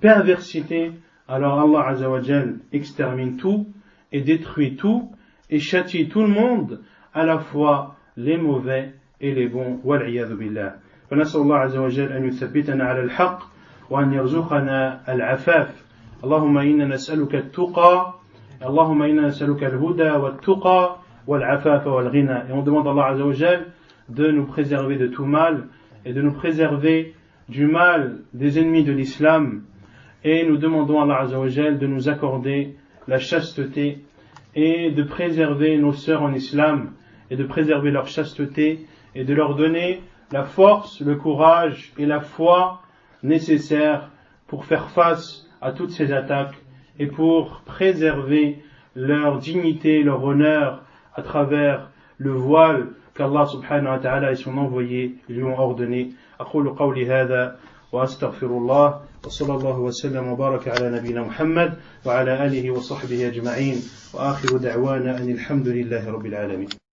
perversité, alors Allah Azza wa Jal extermine tout et détruit tout et châtie tout le monde, à la fois les mauvais et les bons. Wal'iyadu billah. فنسأل الله عز وجل أن يثبتنا على الحق وأن يرزقنا العفاف. اللهم إنا نسألك التقى Allahumma inna nas'aluka al-huda wat-tuqa wal-afafa wal-ghina. Et on demande à Allah Azza wa Jal de nous préserver de tout mal et de nous préserver du mal des ennemis de l'islam. Et nous demandons à Allah Azza wa Jal de nous accorder la chasteté et de préserver nos sœurs en islam et de préserver leur chasteté et de leur donner la force, le courage et la foi nécessaires pour faire face à toutes ces attaques et pour préserver leur dignité, leur honneur à travers le voile qu'Allah subhanahu wa ta'ala et son envoyé lui ont ordonné. أقول قولي هذا وأستغفر الله وصلى الله وسلم وبارك على نبينا محمد وعلى آله وصحبه أجمعين وآخر دعوانا أن الحمد لله رب العالمين.